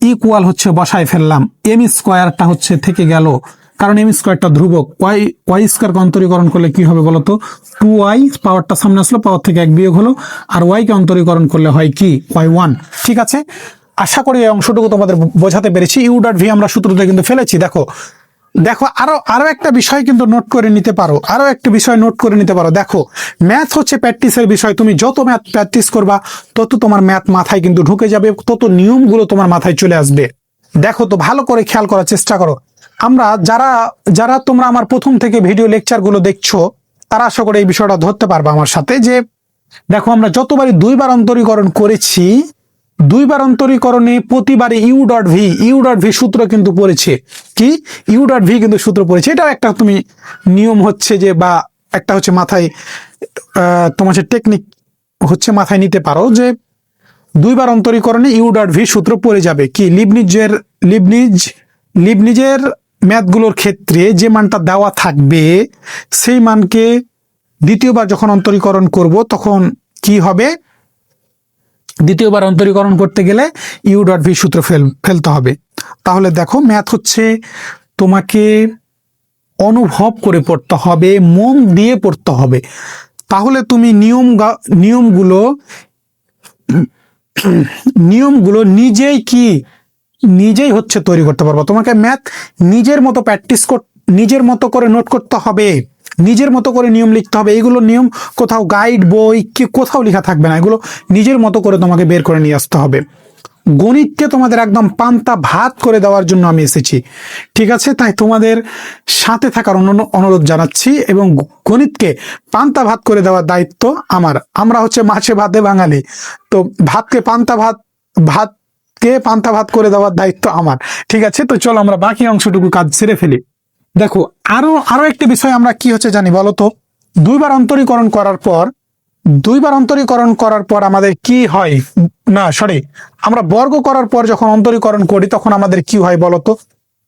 ইকুয়াল হচ্ছে বসায় ফেললাম, এম স্কোয়ারটা হচ্ছে থেকে গেল, কারণ এম স্কোয়ারটা ধ্রুবক, ওয়াই স্কোয়ারকে অন্তরীকরণ করলে কি হবে বলতো, 2y, পাওয়ারটা সামনে আসলো, পাওয়ার থেকে এক বিয়োগ হলো, আর ওয়াই কে অন্তরীকরণ করলে হয় কি y1। ঠিক আছে, আশা করি এই অংশটুকু তোমাদের বোঝাতে পেরেছি। ইউ ডট ভি আমরা সূত্রটা কিন্তু ফেলেছি। দেখো আরো একটা বিষয় কিন্তু নোট করে নিতে পারো, দেখো ম্যাথ হচ্ছে প্র্যাকটিসের বিষয়, তুমি যত ম্যাথ প্র্যাকটিস করবা তত তোমার ম্যাথ মাথায় কিন্তু ঢুকে যাবে, তত নিয়মগুলো তোমার মাথায় চলে আসবে। দেখো তো ভালো করে খেয়াল করার চেষ্টা করো, আমরা যারা তোমরা আমার প্রথম থেকে ভিডিও লেকচার গুলো দেখছো, তারা আশা করে এই বিষয়টা ধরতে পারবে আমার সাথে, যে দেখো আমরা যতবারই দুইবার অন্তরীকরণ করেছি, দুইবার অন্তরীকরণে প্রতিবারে ইউ ডট ভি সূত্র কিন্তু পড়েছে, কি ইউ ডট ভি কিন্তু সূত্র পড়েছে। এটাও একটা তুমি নিয়ম হচ্ছে যে, বা একটা হচ্ছে মাথায় তোমার টেকনিক হচ্ছে মাথায় নিতে পারো, যে দুইবার অন্তরীকরণে ইউ ডট ভি সূত্র পড়ে যাবে। কি লিবনিজের ম্যাথগুলোর ক্ষেত্রে যে মানটা দেওয়া থাকবে সেই মানকে দ্বিতীয়বার যখন অন্তরীকরণ করব তখন কি হবে, দ্বিতীয়বার অন্তরীকরণ করতে গেলে ইউ ডট ভি সূত্র ফেলতে হবে। তাহলে দেখো ম্যাথ হচ্ছে তোমাকে অনুভব করে পড়তে হবে, মন দিয়ে পড়তে হবে, তাহলে তুমি নিয়মগুলো নিজেই হচ্ছে তৈরি করতে পারবো। তোমাকে ম্যাথ নিজের মতো নিজের মতো করে নোট করতে হবে, নিজের মতো করে নিয়ম লিখতে হবে। এইগুলো নিয়ম কোথাও গাইড বই কি কোথাও লেখা থাকবে না, এগুলো নিজের মতো করে তোমাকে বের করে নিয়ে আসতে হবে। গণিতকে তোমাদের একদম পান্তা ভাত করে দেওয়ার জন্য আমি এসেছি। ঠিক আছে, তাই তোমাদের সাথে থাকার অনুরোধ জানাচ্ছি, এবং গণিতকে পান্তা ভাত করে দেওয়ার দায়িত্ব আমার। আমরা হচ্ছে মাছে ভাতে বাঙালি, তো ভাতকে পান্তা ভাত করে দেওয়ার দায়িত্ব আমার। ঠিক আছে, তো চলো আমরা বাকি অংশটুকু কাজ সেরে ফেলি। দেখো আরো একটি বিষয় আমরা কি হচ্ছে জানি বলো তো, দুইবার অন্তরীকরণ করার পর আমাদের কি হয়, না সরি, আমরা বর্গ করার পর যখন অন্তরীকরণ করি তখন আমাদের কি হয় বলতো,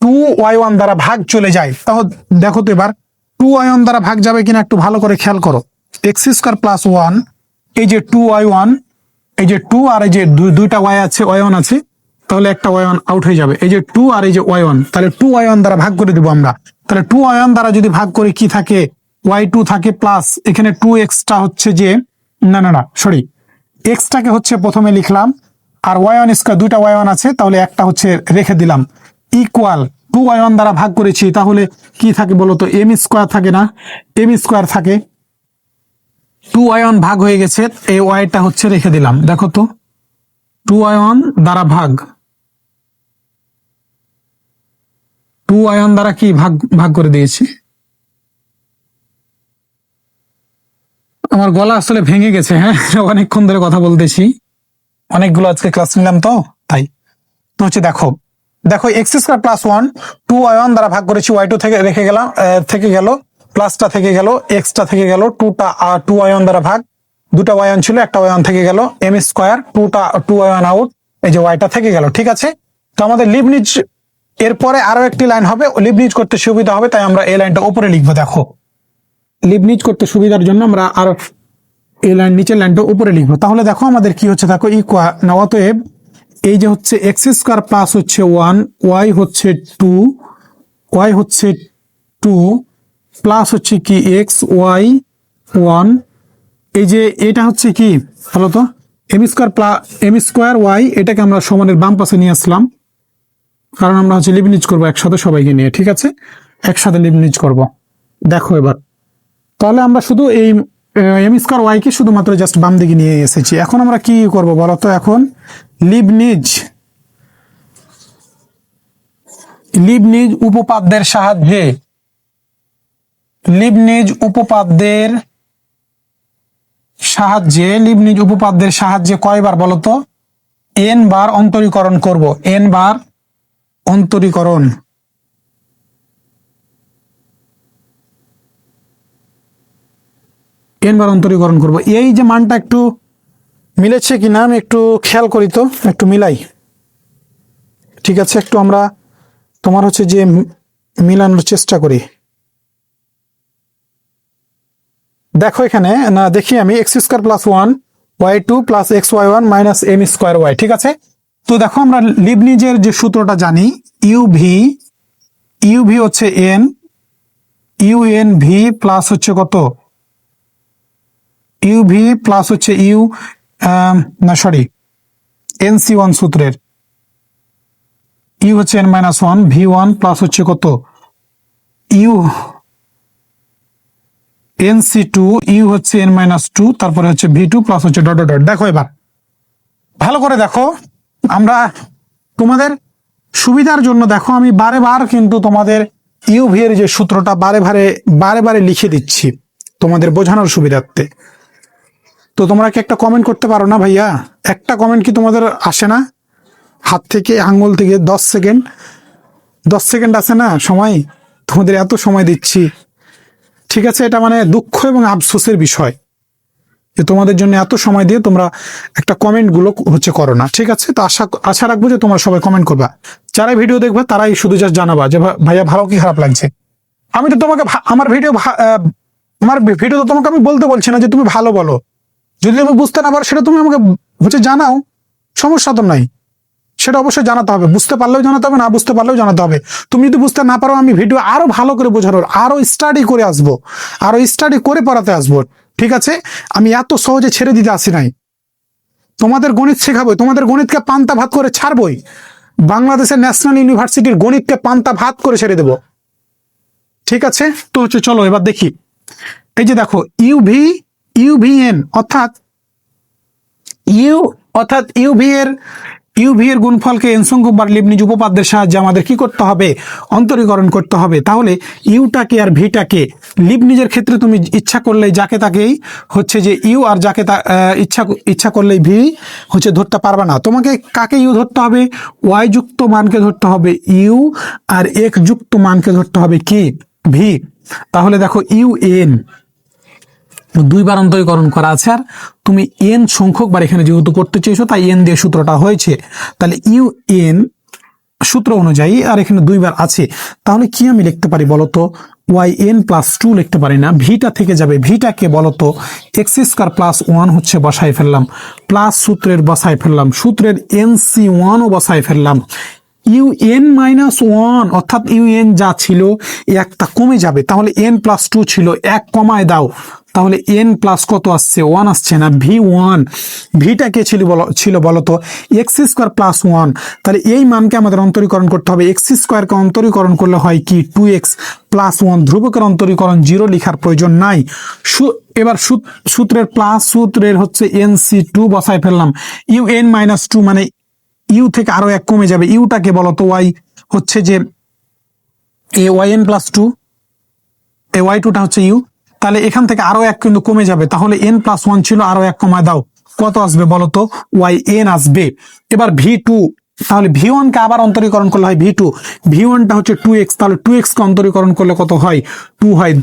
2y1 দ্বারা ভাগ চলে যায়। তাহলে দেখো তো এবার 2y1 দ্বারা ভাগ যাবে কিনা একটু ভালো করে খেয়াল করো। এক্স স্কোয়ার প্লাস 1, এই যে 2y1, এই যে 2 আর এই যে দুইটা y1 আছে, তাহলে একটা y1 আউট হয়ে যাবে, এই যে 2 আর এই যে y1, তাহলে 2y1 দ্বারা ভাগ করে দেবো আমরা। তাহলে 2y1 দ্বারা যদি ভাগ করি কি থাকে, y2 থাকে, প্লাস এখানে 2xটা হচ্ছে যে না সরি, এক্সটাকে হচ্ছে প্রথমে লিখলাম, আর y1 স্কয়ার দুইটা y1 আছে, তাহলে একটা হচ্ছে রেখে দিলাম, ইকুয়াল 2y1 দ্বারা ভাগ করেছি, তাহলে কি থাকে বলতো, এম স্কয়ার থাকে না, এম স্কয়ার থাকে, 2y1 ভাগ হয়ে গেছে, এই ওয়াইটা হচ্ছে রেখে দিলাম। দেখো তো 2y1 দ্বারা ভাগ, 2y1 দ্বারা কি ভাগ করে দিয়েছি। আমার গলা আসলে ভেঙে গেছে, হ্যাঁ অনেকক্ষণ ধরে কথা বলতেছি, অনেকগুলো আজকে ক্লাস নিলাম তো তাই। তো হচ্ছে দেখো এক্স স্কয়ার প্লাস 1, 2y1 দ্বারা ভাগ করেছি, y2 থেকে রেখে গেলাম, থেকে গেল, প্লাসটা থেকে গেল, এক্সটা থেকে গেল, 2y1 দ্বারা ভাগ, দুটা ওয়াই ওয়ান ছিল, একটা ওয়াই ওয়ান থেকে গেল, M square to y one out, এই যে ওয়াইটা থেকে গেল। ঠিক আছে, তো আমাদের লিবনিজ এরপরে আরো একটি লাইন হবে, লিবনিজ করতে সুবিধা হবে, তাই আমরা এই লাইনটা উপরে লিখবো। দেখো, লিবনিজ করতে সুবিধার জন্য আমরা আর এই লাইন নিচের লাইনটা উপরে লিখবো। তাহলে দেখো আমাদের কি হচ্ছে, দেখো ইকুয়াল না, অতএব এই যে হচ্ছে এক্স স্কোয়ার প্লাস হচ্ছে 1, ওয়াই হচ্ছে 2, ওয়াই হচ্ছে 2 প্লাস হচ্ছে কি এক্স ওয়াই 1, এই যে এটা হচ্ছে কি বলো তো, এম স্কোয়ার ওয়াই, এটাকে আমরা সমানের বাম পাশে নিয়ে আসলাম, কারণ আমরা হচ্ছে লিবনিজ করবো একসাথে সবাইকে নিয়ে। ঠিক আছে, একসাথে লিবনিজ করব। দেখো এবার, তাহলে আমরা শুধু এই এম স্কোয়ার ওয়াই কে শুধুমাত্র জাস্ট বাম দিকে নিয়ে এসেছি। এখন আমরা কি করব বলতো, এখন লিবনিজ উপপাদ্যের সাহায্যে, লিবনিজ উপপাদ্যের সাহায্যে কয়বার বলতো, এন বার অন্তরীকরণ করব, এন বার অন্তরীকরণ। এনবার অন্তরীকরণ করব। এই যে মানটা একটু মিলেছে কিনা আমি একটু খেয়াল করি, তো একটু মিলাই। ঠিক আছে, একটু আমরা তোমার হচ্ছে যে মিলানোর চেষ্টা করি। দেখো এখানে না, দেখি আমি x square plus 1 y 2 plus x y 1 minus M square y. ঠিক আছে, তো দেখো আমরা লিবনিজের যে সূত্রটা জানি, ইউভি হচ্ছে এন, ইউএন ভি প্লাস হচ্ছে কত, ইউভি প্লাস হচ্ছে এনসি1 সূত্রের, ইউ হচ্ছে এন মাইনাস 1, ভি1 প্লাস হচ্ছে কত, ইউ এনসি2, ইউ হচ্ছে এন মাইনাস 2, তারপরে হচ্ছে ভি2 প্লাস হচ্ছে ডট ডট ডট। দেখো এবার ভালো করে দেখো, আমরা তোমাদের সুবিধার জন্য দেখো আমি বারে বার কিন্তু তোমাদের ইউভি এর যে সূত্রটা বারে বারে লিখে দিচ্ছি তোমাদের বোঝানোর সুবিধার্থে। তো তোমরা কি একটা কমেন্ট করতে পারো না ভাইয়া? একটা কমেন্ট কি তোমাদের আসে না হাত থেকে, আঙ্গুল থেকে? 10 সেকেন্ড আসে না সময়? তোমাদের এত সময় দিচ্ছি। ঠিক আছে, এটা মানে দুঃখ এবং আফসোসের বিষয় যে তোমাদের জন্য এত সময় দিয়ে তোমরা একটা কমেন্ট গুলো হচ্ছে করো না। ঠিক আছে, তো আশা রাখবো যে তোমরা সবাই কমেন্ট করবা, যারা ভিডিও দেখবে তারাই শুধু জাস্ট জানাবা যে ভাইয়া ভালো কি খারাপ লাগছে। আমি তো তোমাকে আমার ভিডিও তো তোমাকে আমি বলতে বলছি না যে তুমি ভালো বলো, যদি তুমি বুঝতে না পারো সেটা তুমি আমাকে হচ্ছে জানাও, সমস্যা তো নাই, সেটা অবশ্যই জানাতে হবে, বুঝতে পারলেও জানাতে হবে, না বুঝতে পারলেও জানাতে হবে। তুমি যদি বুঝতে না পারো, আমি ভিডিও আরো ভালো করে বোঝানোর আরো স্টাডি করে আসবো, আরো স্টাডি করে পড়াতে আসবো। ঠিক আছে, আমি এত সহজে ছেড়ে দিতে আসি নাই, তোমাদের গণিত শেখাবো, তোমাদের গণিতকে পান্তা ভাত করে ছাড়বই, বাংলাদেশের ন্যাশনাল ইউনিভার্সিটির গণিতকে পান্তা ভাত করে ছেড়ে দেবো। ঠিক আছে, তো হচ্ছে চলো এবার দেখি, এই যে দেখো ইউভিএন অর্থাৎ ইউভি এর গুণফলকে এন সংখ্যক বার লিবনিজ উপপাদ্যের সাহায্যে আমাদের কি করতে হবে, অন্তরীকরণ করতে হবে। তাহলে ইউটাকে আর ভিটাকে লিবনিজের ক্ষেত্রে তুমি ইচ্ছা করলেই যাকে তাকেই হচ্ছে যে ইউ, আর যাকে ইচ্ছা করলেই ভি হচ্ছে ধরতে পারবে না। তোমাকে কাকে ইউ ধরতে হবে, ওয়াই যুক্ত মানকে ধরতে হবে ইউ, আর এক্স যুক্ত মানকে ধরতে হবে কি, ভি। তাহলে দেখো ইউএন দুইবার অন্তরীকরণ করা আছে, আর তুমি এন সংখ্যক বার এখানে যেহেতু করতে চেয়েছো তাই এন দিয়ে সূত্রটা হয়েছে। তাহলে ইউএন সূত্র অনুযায়ী আর এখানে দুইবার আছে, তাহলে কি আমি লিখতে পারি বলতো, ওয়াই এন প্লাস 2 লিখতে পারি না, ভিটা থেকে যাবে, ভিটাকে বলতো এক্স স্কোয়ার প্লাস 1 হচ্ছে বসাই ফেললাম, প্লাস সূত্রের বসাই ফেললাম, সূত্রের NC1 ও বসাই ফেললাম, ইউএন মাইনাস 1 অর্থাৎ ইউএন যা ছিল একটা কমে যাবে, তাহলে এন প্লাস 2 ছিল, এক কমায় দাও, তাহলে এন প্লাস কত আসছে, 1 আসছে না, ভি1, ভিটা কে ছিল বলতো এক্স স্কোয়ার প্লাস 1, তাহলে এই মানকে আমাদের অন্তরীকরণ করতে হবে, এক্স স্কোয়ারকে অন্তরীকরণ করলে হয় কি 2x প্লাস 1, ধ্রুবকের অন্তরীকরণ 0 লিখার প্রয়োজন নাই। এবার সূত্রের প্লাস সূত্রের হচ্ছে NC2 বসাই ফেললাম, ইউএন মাইনাস 2 মানে ইউ থেকে আরো এক কমে যাবে, ইউটাকে বলতো ওয়াই হচ্ছে যে ওয়াইএন প্লাস 2, এই ওয়াই2টা হচ্ছে ইউ, তাহলে এখান থেকে আরো এক কিন্তু কমে যাবে, তাহলে এন প্লাস 1 ছিল, আরো এক কমায় দাও, কত আসবে বলতো, ওয়াই এন আসবে। এবার ভি2 তাহলে ভি ওয়ানকে আবার অন্তরীকরণ করলে হয় ভি2, ভি ওয়ানটা হচ্ছে 2x, তাহলে 2x কে অন্তরীকরণ করলে কত হয় 2 হয়।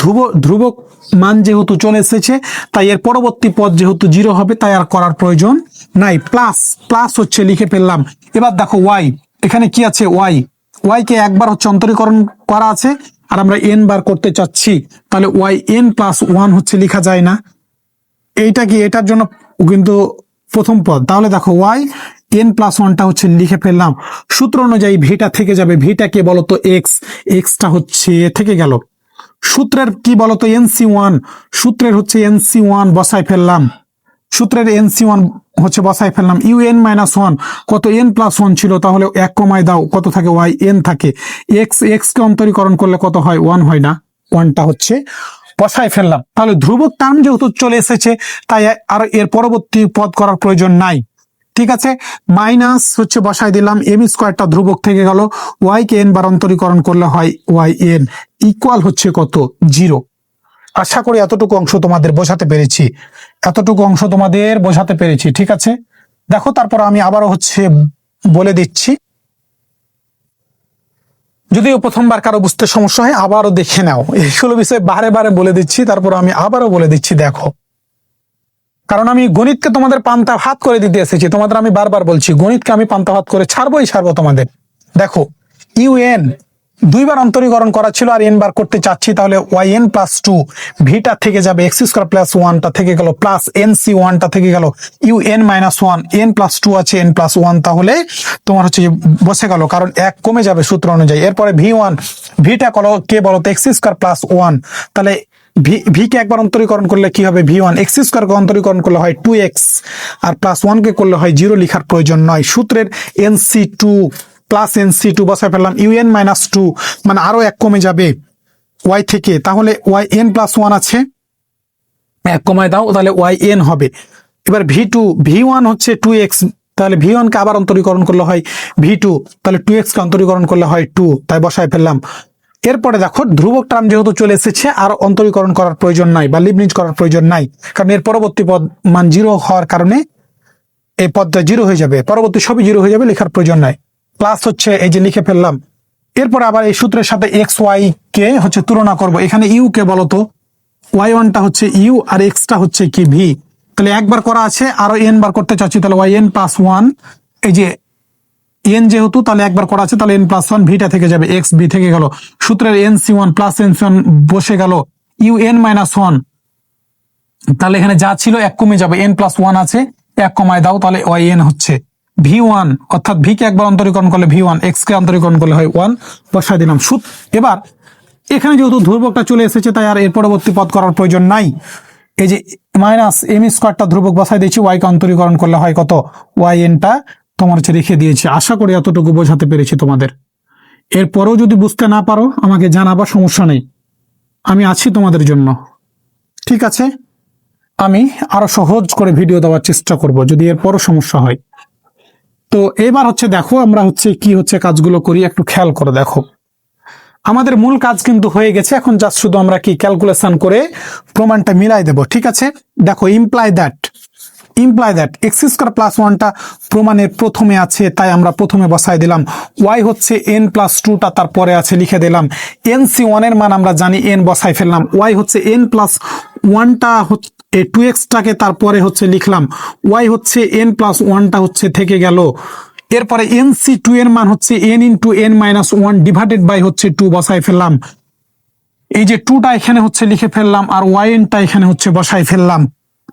ধ্রুবক মান যেহেতু চলে এসেছে তাই এর পরবর্তী পদ যেহেতু 0 হবে তাই আর করার প্রয়োজন নাই। প্লাস প্লাস হচ্ছে লিখে ফেললাম। এবার দেখো ওয়াই, এখানে কি আছে ওয়াই কে একবার হচ্ছে অন্তরীকরণ করা আছে আর আমরা এন বার করতে চাচ্ছি, তাহলে ওয়াই এন প্লাস 1 হচ্ছে লেখা যায় না, এইটা কি এটার জন্য কিন্তু প্রথম পদ। তাহলে দেখো ওয়াই এন প্লাস 1টা হচ্ছে লিখে ফেললাম। সূত্র অনুযায়ী ভিটা থেকে যাবে, ভিটা কে বলতো এক্স, এক্সটা হচ্ছে থেকে গেল। সূত্রের কি বলতো NC1, সূত্রের হচ্ছে NC1 বসাই ফেললাম, সূত্রের NC1 হচ্ছে বসাই ফেললাম। UN মাইনাস 1 কত n প্লাস 1 ছিল, তাহলে 1 কমায় দাও কত থাকে y n থাকে। এক্স কে অন্তরীকরণ করলে কত হয় 1 হয় না, 1টা হচ্ছে বসাই ফেললাম। তাহলে ধ্রুবক টার্ম যেহেতু চলে এসেছে তাই আর এর পরবর্তী পদ করার প্রয়োজন নাই। ঠিক আছে, মাইনাস হচ্ছে বসাই দিলাম, এম স্কোয়ারটা ধ্রুবক থেকে গেল, ওয়াই কে এন বার অন্তরীকরণ করলে হয় ওয়াই এন ইকুয়াল হচ্ছে কত 0। আশা করি এতটুকু অংশ তোমাদের বোঝাতে পেরেছি, এতটুকু অংশ তোমাদের বোঝাতে পেরেছি। ঠিক আছে, দেখো তারপর আমি আবারও হচ্ছে বলে দিচ্ছি, যদিও প্রথমবার কারো বুঝতে সমস্যা হয় আবারও দেখে নাও, এইগুলো বিষয়ে বারে বারে বলে দিচ্ছি, তারপর আমি আবারও বলে দিচ্ছি দেখো, কারণ আমি গণিতকে তোমাদের পান্তা ভাত করে দিতে এসেছি। তোমাদের আমি বারবার বলছি গণিতকে আমি পান্তা ভাত করে ছাড়বো তোমাদের। দেখো ইউএন দুইবার অন্তরীকরণ করা ছিল আর এন বার করতে চাচ্ছি, তাহলে ওয়াই এন প্লাস 2 ভিটা থেকে যাবে এক্স স্কোয়ার প্লাস 1টা থেকে গেল, প্লাস এনসি 1টা থেকে গেল, ইউএন মাইনাস 1 এন প্লাস 2 আছে এন প্লাস 1, তাহলে তোমার হচ্ছে বসে গেল কারণ 1 কমে যাবে সূত্র অনুযায়ী। এরপরে ভি1, ভিটা কে বলো তো এক্স স্কোয়ার প্লাস 1, তাহলে ভি কে একবার অন্তরীকরণ করলে কি হবে ভি1, এক্স স্কোয়ার কে অন্তরীকরণ করলে হয় 2x আর প্লাস 1 কে করলে হয় 0, লিখার প্রয়োজন নয়। সূত্রের NC2 প্লাস NC2 বসায় ফেললাম, ইউএন মাইনাস 2 মানে আরো 1 কমে যাবে ওয়াই থেকে, তাহলে ওয়াই এন প্লাস 1 আছে 1 কমায় দাও তাহলে ওয়াই এন হবে। এবার ভি1 হচ্ছে 2x, তাহলে ভি1 কে আবার অন্তরীকরণ করলে হয় ভি2, তাহলে 2x কে অন্তরীকরণ করলে হয় 2, তাই বসায় ফেললাম। এরপরে দেখো ধ্রুবক টার্ম যেহেতু চলে এসেছে আর অন্তরীকরণ করার প্রয়োজন নাই বা লিবনিজ করার প্রয়োজন নাই, কারণ এর পরবর্তী পদ মান 0 হওয়ার কারণে এই পদটা 0 হয়ে যাবে, পরবর্তী সবই 0 হয়ে যাবে, লেখার প্রয়োজন নাই। প্লাস হচ্ছে এই যে লিখে ফেললাম। এরপর আবার এই সূত্রের সাথে এক্স ওয়াই কে হচ্ছে তুলনা করব। এখানে ইউ কে বলতো ওয়াই ওয়ানটা হচ্ছে ইউ আর এক্সটা হচ্ছে কি ভি, তাহলে একবার করা আছে আরো এন বার করতে চাচ্ছি, তাহলে ওয়াই এন প্লাস 1, এই যে এন যেহেতু তাহলে একবার করা আছে, তাহলে এন প্লাস 1 ভিটা থেকে যাবে এক্স বি থেকে গেল, সূত্রের NC1 প্লাস NC1 বসে গেল, ইউ এন মাইনাস 1, তাহলে এখানে যা ছিল 1 কমে যাবে, এন প্লাস 1 আছে 1 কমায় দাও তাহলে ওয়াই এন হচ্ছে ভি1, অর্থাৎ ভি কে একবার অন্তরীকরণ করলে ভি1, এক্স কে অন্তরীকরণ করলে হয় 1, বসায় দিলাম। এবার এখানে যেহেতু ধ্রুবকটা চলে এসেছে তাই আর এর পরবর্তী পদ করার প্রয়োজন নাই। এই যে মাইনাস এম স্কোয়ারটা ধ্রুবক বসায় দিয়েছি, ওয়াই কে অন্তরীকরণ করলে হয় কত ওয়াই এনটা তোমার হচ্ছে রেখে দিয়েছি। আশা করি এতটুকু বোঝাতে পেরেছি তোমাদের। এরপরেও যদি বুঝতে না পারো আমাকে জানাবা, সমস্যা নেই, আমি আছি তোমাদের জন্য। ঠিক আছে, আমি আরো সহজ করে ভিডিও দেওয়ার চেষ্টা করব যদি এরপরও সমস্যা হয়। তো এবার হচ্ছে দেখো আমরা হচ্ছে কি হচ্ছে কাজগুলো করি, একটু খেয়াল করে দেখো। আমাদের মূল কাজ কিন্তু হয়ে গেছে, এখন জাস্ট শুধু আমরা কি ক্যালকুলেশন করে প্রমাণটা মিলাই দেব। ঠিক আছে, দেখো imply that x square plus 1টা প্রমাণের প্রথমে আছে তাই আমরা প্রথমে বসাই দিলাম, ওয়াই হচ্ছে এন প্লাস 2টা তারপরে আছে লিখে দিলাম, NC1 এর মান আমরা জানি এন বসাই ফেললাম, ওয়াই হচ্ছে এন প্লাস 1টা হচ্ছে 2x-টাকে তারপরে হচ্ছে লিখলাম, ওয়াই হচ্ছে এন প্লাস 1টা হচ্ছে থেকে গেল। এরপরে NC2 এর মান হচ্ছে n into n minus 1 divided by হচ্ছে 2 বসাই ফেললাম, এই যে 2টা এখানে হচ্ছে লিখে ফেললাম আর ওয়াই এনটা এখানে হচ্ছে বসাই ফেললাম।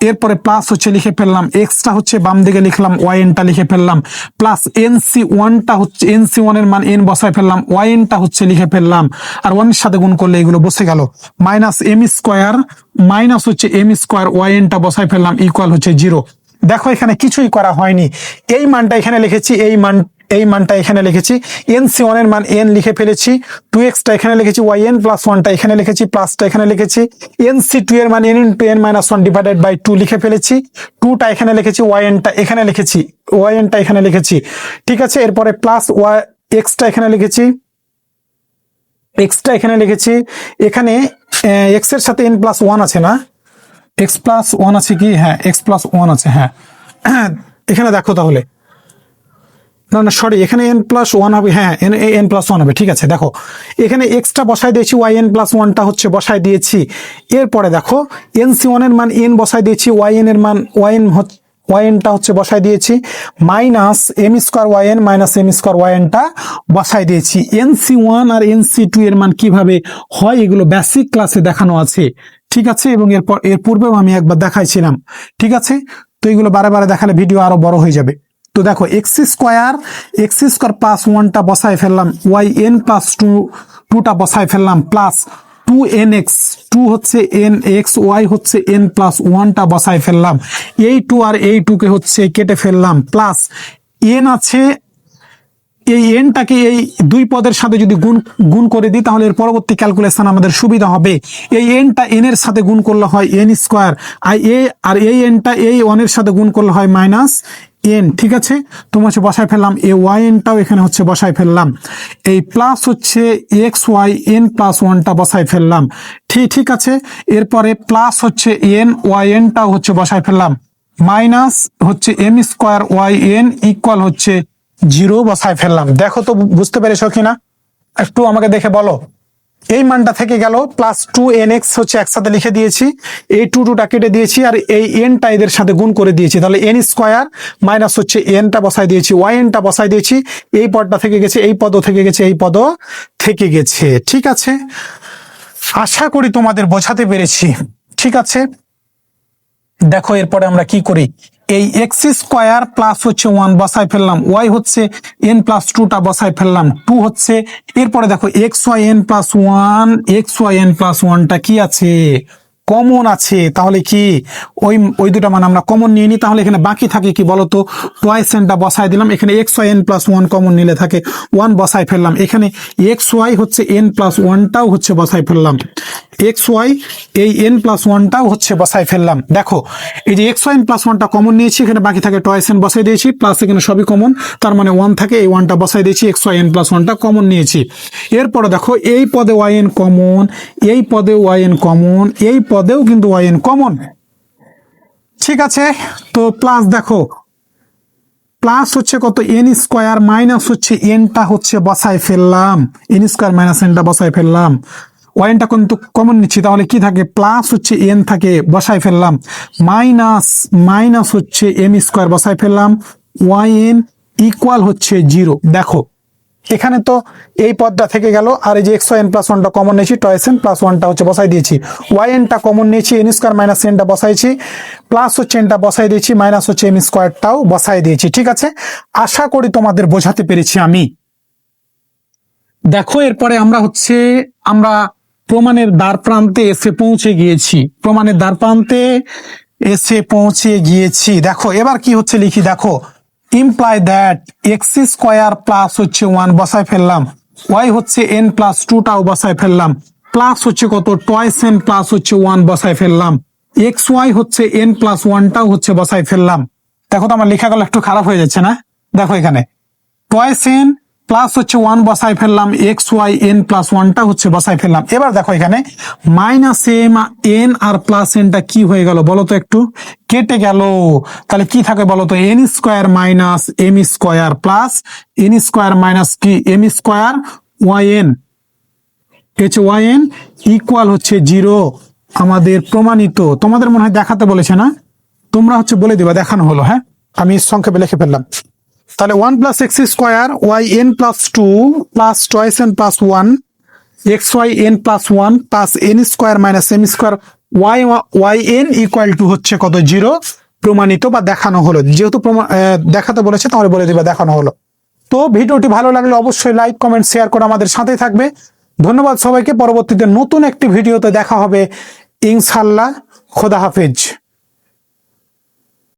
এরপরে প্লাস হচ্ছে লিখে ফেললাম, এক্সটা হচ্ছে বাম দিকে লিখলাম, ওয়াই এনটা লিখে ফেললাম, প্লাস NC1টা হচ্ছে NC1 এর মান n বসাই ফেললাম, ওয়াই এনটা হচ্ছে লিখে ফেললাম আর 1 এর সাথে গুণ করলে এগুলো বসে গেল, মাইনাস এম স্কোয়ার মাইনাস হচ্ছে এম স্কোয়ার ওয়াই এনটা বসাই ফেললাম ইকুয়াল হচ্ছে 0। দেখো এখানে কিছুই করা হয়নি, এই মানটা এখানে লিখেছি, এই মানটা এখানে লিখেছি, NC1 এর মান n লিখে ফেলেছি, 2x-টা এখানে লিখেছি, yn প্লাস 1টা এখানে লিখেছি, প্লাসটা এখানে লিখেছি, NC2 এর মান n into n minus 1 divided by 2 লিখে ফেলেছি, 2টা এখানে লিখেছি, yn-টা এখানে লিখেছি, yn-টা এখানে লিখেছি। ঠিক আছে, এরপরে প্লাস x-টা এখানে লিখেছি, x-টা এখানে লিখেছি, এখানে x এর সাথে n প্লাস 1 আছে না, x প্লাস 1 আছে কি, হ্যাঁ x প্লাস 1 আছে, হ্যাঁ এখানে দেখো তাহলে না না সরি, এখানে n প্লাস ওয়ান হবে, হ্যাঁ n প্লাস ওয়ান হবে, ঠিক আছে। দেখো এখানে এক্সট্রা বসাই দিয়েছি, ওয়াই এন প্লাস ওয়ানটা হচ্ছে বসাই দিয়েছি। এরপরে দেখো এনসি ওয়ানের মান n বসাই দিয়েছি, ওয়াই এন এর মান ওয়াই এনটা হচ্ছে বসাই দিয়েছি, minus M square y n minus M square y এনটা বসাই দিয়েছি। এনসি ওয়ান আর এনসি টু এর মান কিভাবে হয় এগুলো বেসিক ক্লাসে দেখানো আছে, ঠিক আছে, এবং এর পূর্বেও আমি একবার দেখাইছিলাম, ঠিক আছে। তো এগুলো বারে বারে দেখালে ভিডিও আরো বড় হয়ে যাবে। তো দেখো এক্স স্কোয়ার প্লাস ওয়ানটা বসাই ফেললাম, ওয়াই এন প্লাস টুটা বসাই ফেললাম, plus two n x, two হচ্ছে এন এক্স, ওয়াই হচ্ছে এন প্লাস ওয়ানটা বসাই ফেললাম, এই টু আর এই টুকে হচ্ছে কেটে ফেললাম, প্লাস এন আছে, এই এনটাকে এই দুই পদের সাথে যদি গুণ করে দিই তাহলে এর পরবর্তী ক্যালকুলেশন আমাদের সুবিধা হবে। এই এনটা এন এর সাথে গুণ করলে হয় এন স্কোয়ার, আর এই এনটা এই ওয়ানের সাথে গুণ করলে হয় মাইনাস এন, ঠিক আছে। তোমার হচ্ছে বসাই ফেললাম, এই ওয়াই এনটাও এখানে হচ্ছে বসাই ফেললাম, এই প্লাস হচ্ছে এক্স ওয়াই এন প্লাস ওয়ানটা বসাই ফেললাম, ঠিক আছে। এরপরে প্লাস হচ্ছে এন ওয়াই এনটাও হচ্ছে বসাই ফেললাম, মাইনাস হচ্ছে m square y N equal হচ্ছে 0 বসাই ফেললাম। দেখো তো বুঝতে পেরেছো কিনা, একটু আমাকে দেখে বলো। এই মানটা থেকে গেল, প্লাস টু এন এক্স হচ্ছে একসাথে লিখে দিয়েছি, এই টুটা কেটে দিয়েছি, আর এই এনটা এদের সাথে গুণ করে দিয়েছি, তাহলে এন স্কোয়ার মাইনাস হচ্ছে এনটা বসাই দিয়েছি, ওয়াই এনটা বসাই দিয়েছি, এই পদটা থেকে গেছে, এই পদও থেকে গেছে, এই পদও থেকে গেছে, ঠিক আছে। আশা করি তোমাদের বোঝাতে পেরেছি, ঠিক আছে। দেখো এরপরে আমরা কি করি, এই এক্স স্কোয়ার প্লাস হচ্ছে ওয়ান বসাই ফেললাম, ওয়াই হচ্ছে এন প্লাস টুটা বসাই ফেললাম, টু হচ্ছে, এরপরে দেখো x y N plus one, x y N plus ওয়ানটা কি আছে, কমন আছে, তাহলে কি ওই দুটা মান আমরা কমন নিয়ে নিই, তাহলে এখানে বাকি থাকে কি বলতো, টয়েস এনটা বসাই দিলাম, এখানে x y N plus one common নিলে থাকে ওয়ান বসাই ফেললাম, এখানে এক্স ওয়াই হচ্ছে এন প্লাস ওয়ানটাও হচ্ছে বসাই ফেললাম, এক্স ওয়াই এই এন প্লাস ওয়ানটাও হচ্ছে বসাই ফেললাম। দেখো এই যে এক্স ওয়াই এন প্লাস ওয়ানটা কমন নিয়েছি, এখানে বাকি থাকে টয়েস এন বসাই দিয়েছি, প্লাস এখানে সবই কমন, তার মানে ওয়ান থাকে, এই ওয়ানটা বসাই দিয়েছি, এক্স ওয়াই এন প্লাস ওয়ানটা কমন নিয়েছি। এরপরে দেখো এই পদে ওয়াই এন কমন, এই পদে ওয়াই এন কমন, এই পদেও কিন্তু ওয়াই এন কমন, ঠিক আছে। তো প্লাস দেখো প্লাস হচ্ছে কত এন স্কোয়ার, মাইনাস হচ্ছে এনটা হচ্ছে বসাই ফেললাম, এন স্কোয়ার মাইনাস এনটা বসাই ফেললাম, ওয়াইনটা কিন্তু কমন নিচ্ছি, তাহলে কি থাকে, প্লাস হচ্ছে এন থাকে বসাই ফেললাম, মাইনাস হচ্ছে এম স্কোয়ার বসাই ফেললাম, ওয়াই এন ইকুয়াল হচ্ছে 0। দেখো এখানে তো এই পদটা থেকে গেল, আর এই যে এক্স ওয়াই এন প্লাস ওয়ানটা কমন নিয়েছি, টয়েস এন প্লাস ওয়ানটা হচ্ছে বসাই দিয়েছি, ওয়াই এনটা কমন নিয়েছি, এন স্কোয়ার মাইনাস এনটা বসাইছি, প্লাস হচ্ছে এনটা বসাই দিয়েছি, মাইনাস হচ্ছে এম স্কোয়ারটাও বসাই দিয়েছি, ঠিক আছে। আশা করি তোমাদের বোঝাতে পেরেছি আমি। দেখো এরপরে আমরা প্রমাণের দ্বার প্রান্তে এসে পৌঁছে গিয়েছি, দেখো এবার কি হচ্ছে লিখি, দেখো imply that x square plus হচ্ছে ওয়ান বসাই ফেললাম, ওয়াই হচ্ছে এন প্লাস টুটাও বসাই ফেললাম, প্লাস হচ্ছে কত টয়েস এন প্লাস হচ্ছে ওয়ান বসাই ফেললাম, এক্স ওয়াই হচ্ছে এন প্লাস ওয়ানটাও হচ্ছে বসাই ফেললাম। দেখো তো আমার লেখাগুলো একটু খারাপ হয়ে যাচ্ছে না, দেখো এখানে টয়েস এন প্লাস হচ্ছে ওয়ান বসাই ফেললাম, এক্স ওয়াই এন প্লাস ওয়ানটা হচ্ছে বসাই ফেললাম। এবার দেখো এখানে মাইনাস এম এন আর প্লাস এনটা কি হয়ে গেল বলো তো, একটু কেটে গেল, তাহলে কি থাকে বলো তো, n square minus M square plus n square minus কি m square y N, y N equal হচ্ছে 0। আমাদের প্রমাণিত। তোমাদের মনে হয় দেখাতে বলেছে না, তোমরা হচ্ছে বলে দিবা, দেখানো হলো, হ্যাঁ আমি সংক্ষেপে লিখে ফেললাম। তাহলে 1 plus x square y N plus 2 plus twice N plus 1 x y N plus 1 plus n square minus M square y N equal two হচ্ছে কত 0, প্রমাণিত বা দেখানো হলো। যেহেতু দেখাতে বলেছে তাহলে বলে দিবা দেখানো হলো। তো ভিডিওটি ভালো লাগলে অবশ্যই লাইক কমেন্ট শেয়ার করে আমাদের সাথেই থাকবে। ধন্যবাদ সবাইকে। পরবর্তীতে নতুন একটি ভিডিওতে দেখা হবে ইনশাআল্লাহ। খোদা হাফেজ।